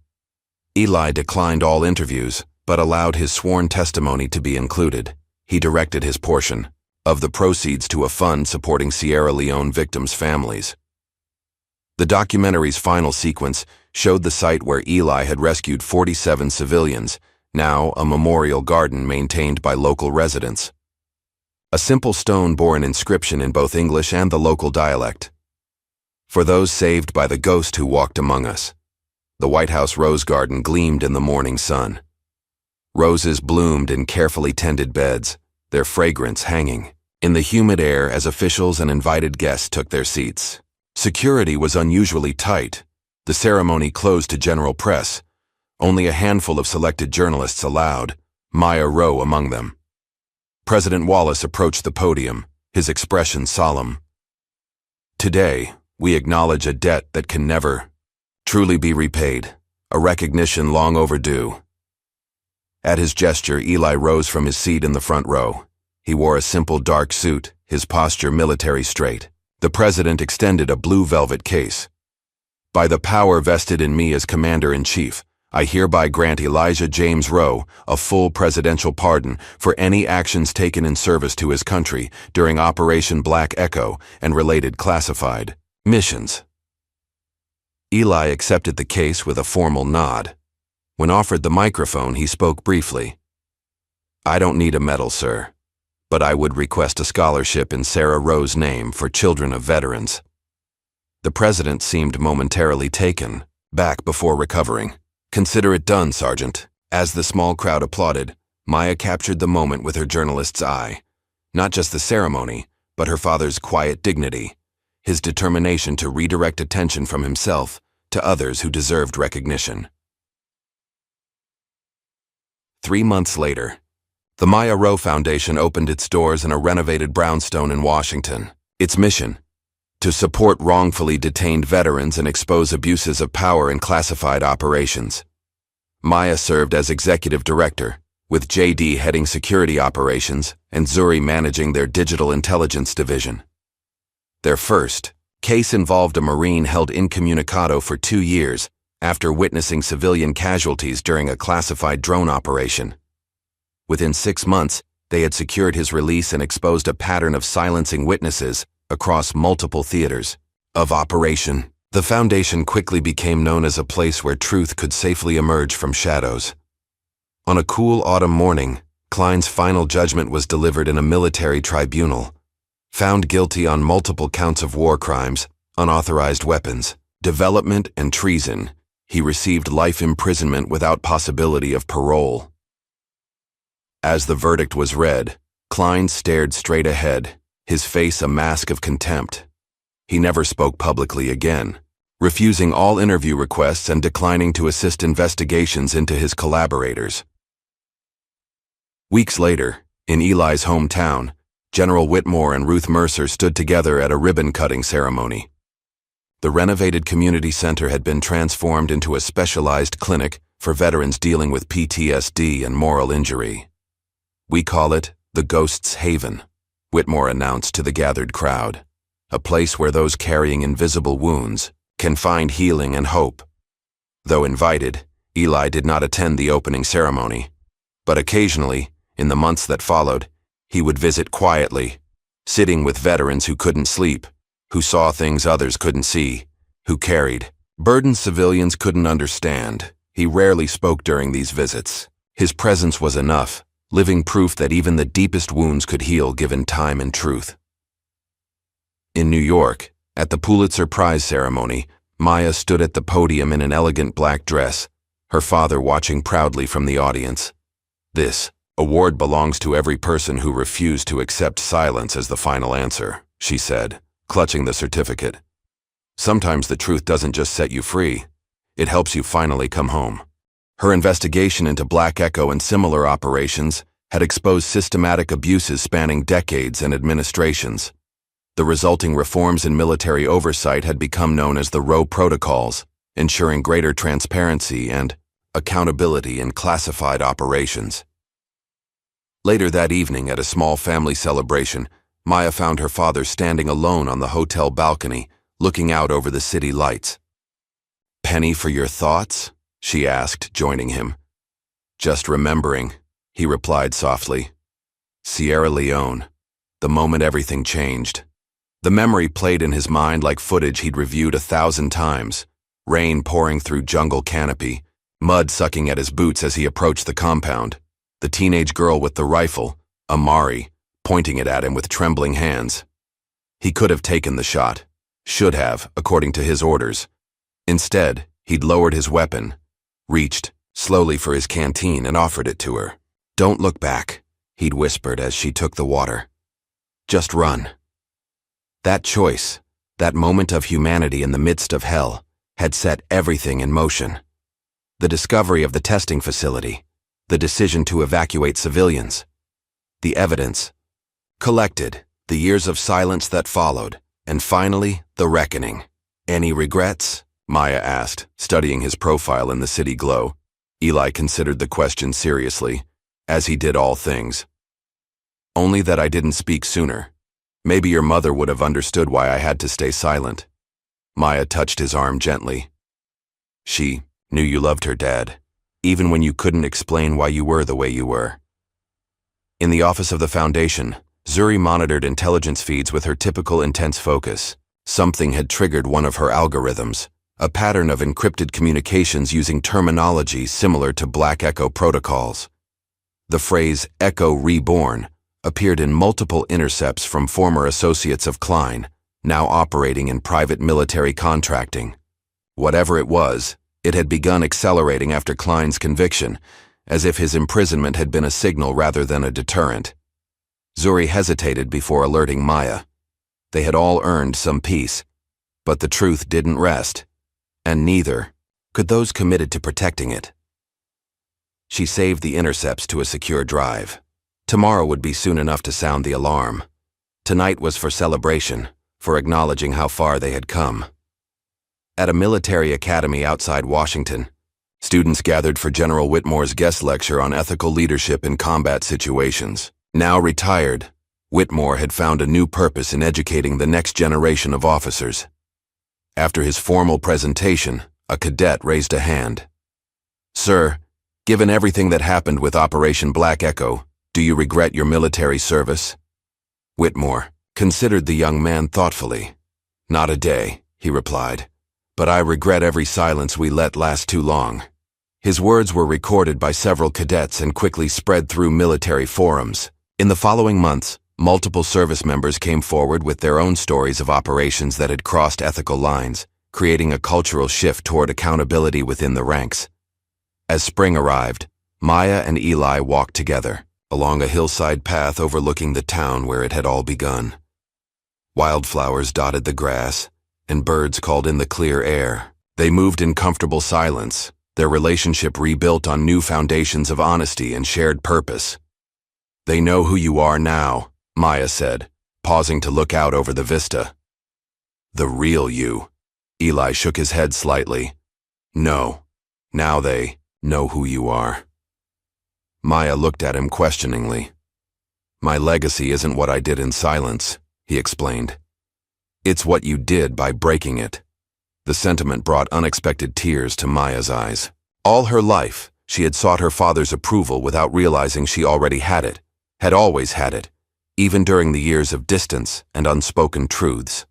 Eli declined all interviews, but allowed his sworn testimony to be included. He directed his portion of the proceeds to a fund supporting Sierra Leone victims' families. The documentary's final sequence showed the site where Eli had rescued 47 civilians, now a memorial garden maintained by local residents. A simple stone bore an inscription in both English and the local dialect. For those saved by the ghost who walked among us. The White House rose garden gleamed in the morning sun. Roses bloomed in carefully tended beds, their fragrance hanging in the humid air as officials and invited guests took their seats. Security was unusually tight. The ceremony closed to general press. Only a handful of selected journalists allowed, Maya Rowe among them. President Wallace approached the podium, his expression solemn. Today, we acknowledge a debt that can never truly be repaid, a recognition long overdue. At his gesture, Eli rose from his seat in the front row. He wore a simple dark suit, his posture military straight. The president extended a blue velvet case. By the power vested in me as Commander-in-Chief, I hereby grant Elijah James Rowe a full presidential pardon for any actions taken in service to his country during Operation Black Echo and related classified missions. Eli accepted the case with a formal nod. When offered the microphone, he spoke briefly. I don't need a medal, sir, but I would request a scholarship in Sarah Rowe's name for children of veterans. The president seemed momentarily taken back before recovering. Consider it done, Sergeant. As the small crowd applauded, Maya captured the moment with her journalist's eye. Not just the ceremony, but her father's quiet dignity, his determination to redirect attention from himself to others who deserved recognition. 3 months later, the Maya Rowe Foundation opened its doors in a renovated brownstone in Washington. Its mission: to support wrongfully detained veterans and expose abuses of power in classified operations. Maya served as executive director, with J.D. heading security operations and Zuri managing their digital intelligence division. Their first case involved a Marine held incommunicado for 2 years after witnessing civilian casualties during a classified drone operation. Within 6 months, they had secured his release and exposed a pattern of silencing witnesses across multiple theaters of operation. The foundation quickly became known as a place where truth could safely emerge from shadows. On a cool autumn morning, Klein's final judgment was delivered in a military tribunal. Found guilty on multiple counts of war crimes, unauthorized weapons, development, and treason, he received life imprisonment without possibility of parole. As the verdict was read, Klein stared straight ahead, his face a mask of contempt. He never spoke publicly again, refusing all interview requests and declining to assist investigations into his collaborators. Weeks later, in Eli's hometown, General Whitmore and Ruth Mercer stood together at a ribbon-cutting ceremony. The renovated community center had been transformed into a specialized clinic for veterans dealing with PTSD and moral injury. We call it the Ghost's Haven, Whitmore announced to the gathered crowd, a place where those carrying invisible wounds can find healing and hope. Though invited, Eli did not attend the opening ceremony, but occasionally, in the months that followed, he would visit quietly, sitting with veterans who couldn't sleep, who saw things others couldn't see, who carried burdens civilians couldn't understand. He rarely spoke during these visits. His presence was enough, living proof that even the deepest wounds could heal given time and truth. In New York, at the Pulitzer Prize ceremony, Maya stood at the podium in an elegant black dress, her father watching proudly from the audience. This award belongs to every person who refused to accept silence as the final answer, she said, clutching the certificate. Sometimes the truth doesn't just set you free, it helps you finally come home. Her investigation into Black Echo and similar operations had exposed systematic abuses spanning decades and administrations. The resulting reforms in military oversight had become known as the Rowe Protocols, ensuring greater transparency and accountability in classified operations. Later that evening, at a small family celebration, Maya found her father standing alone on the hotel balcony, looking out over the city lights. "Penny for your thoughts?" she asked, joining him. "Just remembering," he replied softly. Sierra Leone, the moment everything changed. The memory played in his mind like footage he'd reviewed 1,000 times. Rain pouring through jungle canopy, mud sucking at his boots as he approached the compound. The teenage girl with the rifle, Amari, pointing it at him with trembling hands. He could have taken the shot. Should have, according to his orders. Instead, he'd lowered his weapon, reached slowly for his canteen and offered it to her. "Don't look back," he'd whispered as she took the water. "Just run." That choice, that moment of humanity in the midst of hell, had set everything in motion. The discovery of the testing facility, the decision to evacuate civilians, the evidence collected, the years of silence that followed, and finally, the reckoning. "Any regrets?" Maya asked, studying his profile in the city glow. Eli considered the question seriously, as he did all things. "Only that I didn't speak sooner. Maybe your mother would have understood why I had to stay silent." Maya touched his arm gently. "She knew you loved her, Dad," even when you couldn't explain why you were the way you were. In the office of the Foundation, Zuri monitored intelligence feeds with her typical intense focus. Something had triggered one of her algorithms, a pattern of encrypted communications using terminology similar to Black Echo protocols. The phrase Echo Reborn appeared in multiple intercepts from former associates of Klein, now operating in private military contracting. Whatever it was, it had begun accelerating after Klein's conviction, as if his imprisonment had been a signal rather than a deterrent. Zuri hesitated before alerting Maya. They had all earned some peace, but the truth didn't rest, and neither could those committed to protecting it. She saved the intercepts to a secure drive. Tomorrow would be soon enough to sound the alarm. Tonight was for celebration, for acknowledging how far they had come. At a military academy outside Washington, students gathered for General Whitmore's guest lecture on ethical leadership in combat situations. Now retired, Whitmore had found a new purpose in educating the next generation of officers. After his formal presentation, a cadet raised a hand. "Sir, given everything that happened with Operation Black Echo, do you regret your military service?" Whitmore considered the young man thoughtfully. "Not a day," he replied, "but I regret every silence we let last too long." His words were recorded by several cadets and quickly spread through military forums. In the following months, multiple service members came forward with their own stories of operations that had crossed ethical lines, creating a cultural shift toward accountability within the ranks. As spring arrived, Maya and Eli walked together, along a hillside path overlooking the town where it had all begun. Wildflowers dotted the grass, and birds called in the clear air. They moved in comfortable silence, their relationship rebuilt on new foundations of honesty and shared purpose. "They know who you are now," Maya said, pausing to look out over the vista. "The real you." Eli shook his head slightly. "No, now they know who you are." Maya looked at him questioningly. "My legacy isn't what I did in silence," he explained. "It's what you did by breaking it." The sentiment brought unexpected tears to Maya's eyes. All her life, she had sought her father's approval without realizing she already had it, had always had it, even during the years of distance and unspoken truths.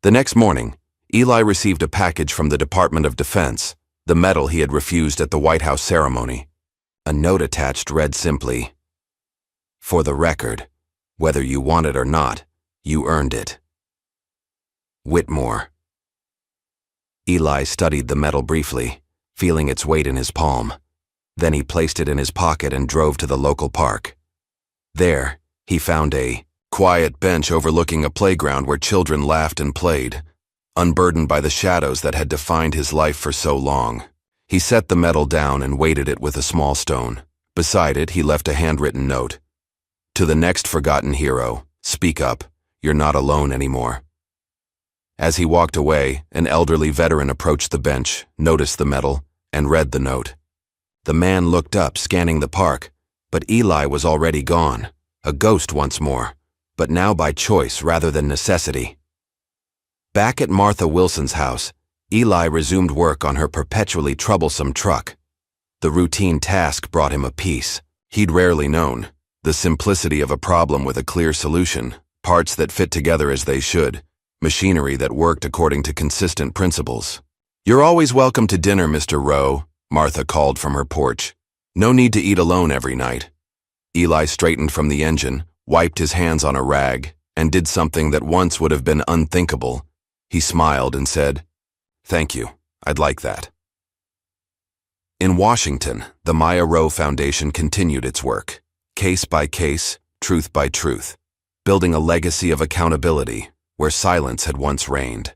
The next morning, Eli received a package from the Department of Defense, the medal he had refused at the White House ceremony. A note attached read simply, "For the record, whether you want it or not, you earned it. Whitmore." Eli studied the medal briefly, feeling its weight in his palm. Then he placed it in his pocket and drove to the local park. There, he found a quiet bench overlooking a playground where children laughed and played, unburdened by the shadows that had defined his life for so long. He set the medal down and weighted it with a small stone. Beside it, he left a handwritten note. "To the next forgotten hero, speak up. You're not alone anymore." As he walked away, an elderly veteran approached the bench, noticed the medal, and read the note. The man looked up, scanning the park, but Eli was already gone, a ghost once more, but now by choice rather than necessity. Back at Martha Wilson's house, Eli resumed work on her perpetually troublesome truck. The routine task brought him a peace he'd rarely known, the simplicity of a problem with a clear solution, parts that fit together as they should, machinery that worked according to consistent principles. "You're always welcome to dinner, Mr. Rowe," Martha called from her porch. "No need to eat alone every night." Eli straightened from the engine, wiped his hands on a rag, and did something that once would have been unthinkable. He smiled and said, "Thank you, I'd like that." In Washington, the Maya Rowe Foundation continued its work, case by case, truth by truth, building a legacy of accountability where silence had once reigned.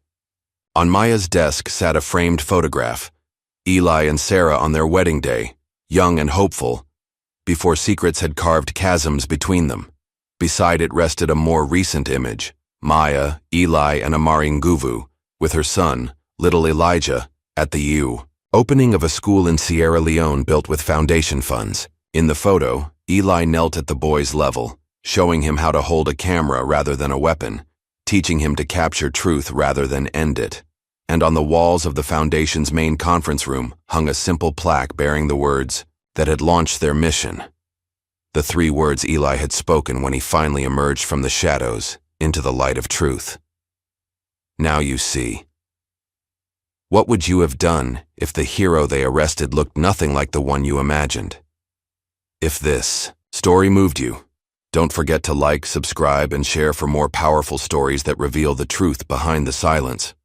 On Maya's desk sat a framed photograph, Eli and Sarah on their wedding day, young and hopeful, before secrets had carved chasms between them. Beside it rested a more recent image, Maya, Eli, and Amari Nguvu, with her son, little Elijah, at the opening of a school in Sierra Leone built with foundation funds. In the photo, Eli knelt at the boy's level, showing him how to hold a camera rather than a weapon, teaching him to capture truth rather than end it. and on the walls of the Foundation's main conference room hung a simple plaque bearing the words that had launched their mission. The 3 words Eli had spoken when he finally emerged from the shadows into the light of truth. Now you see. What would you have done if the hero they arrested looked nothing like the one you imagined? If this story moved you, don't forget to like, subscribe, and share for more powerful stories that reveal the truth behind the silence.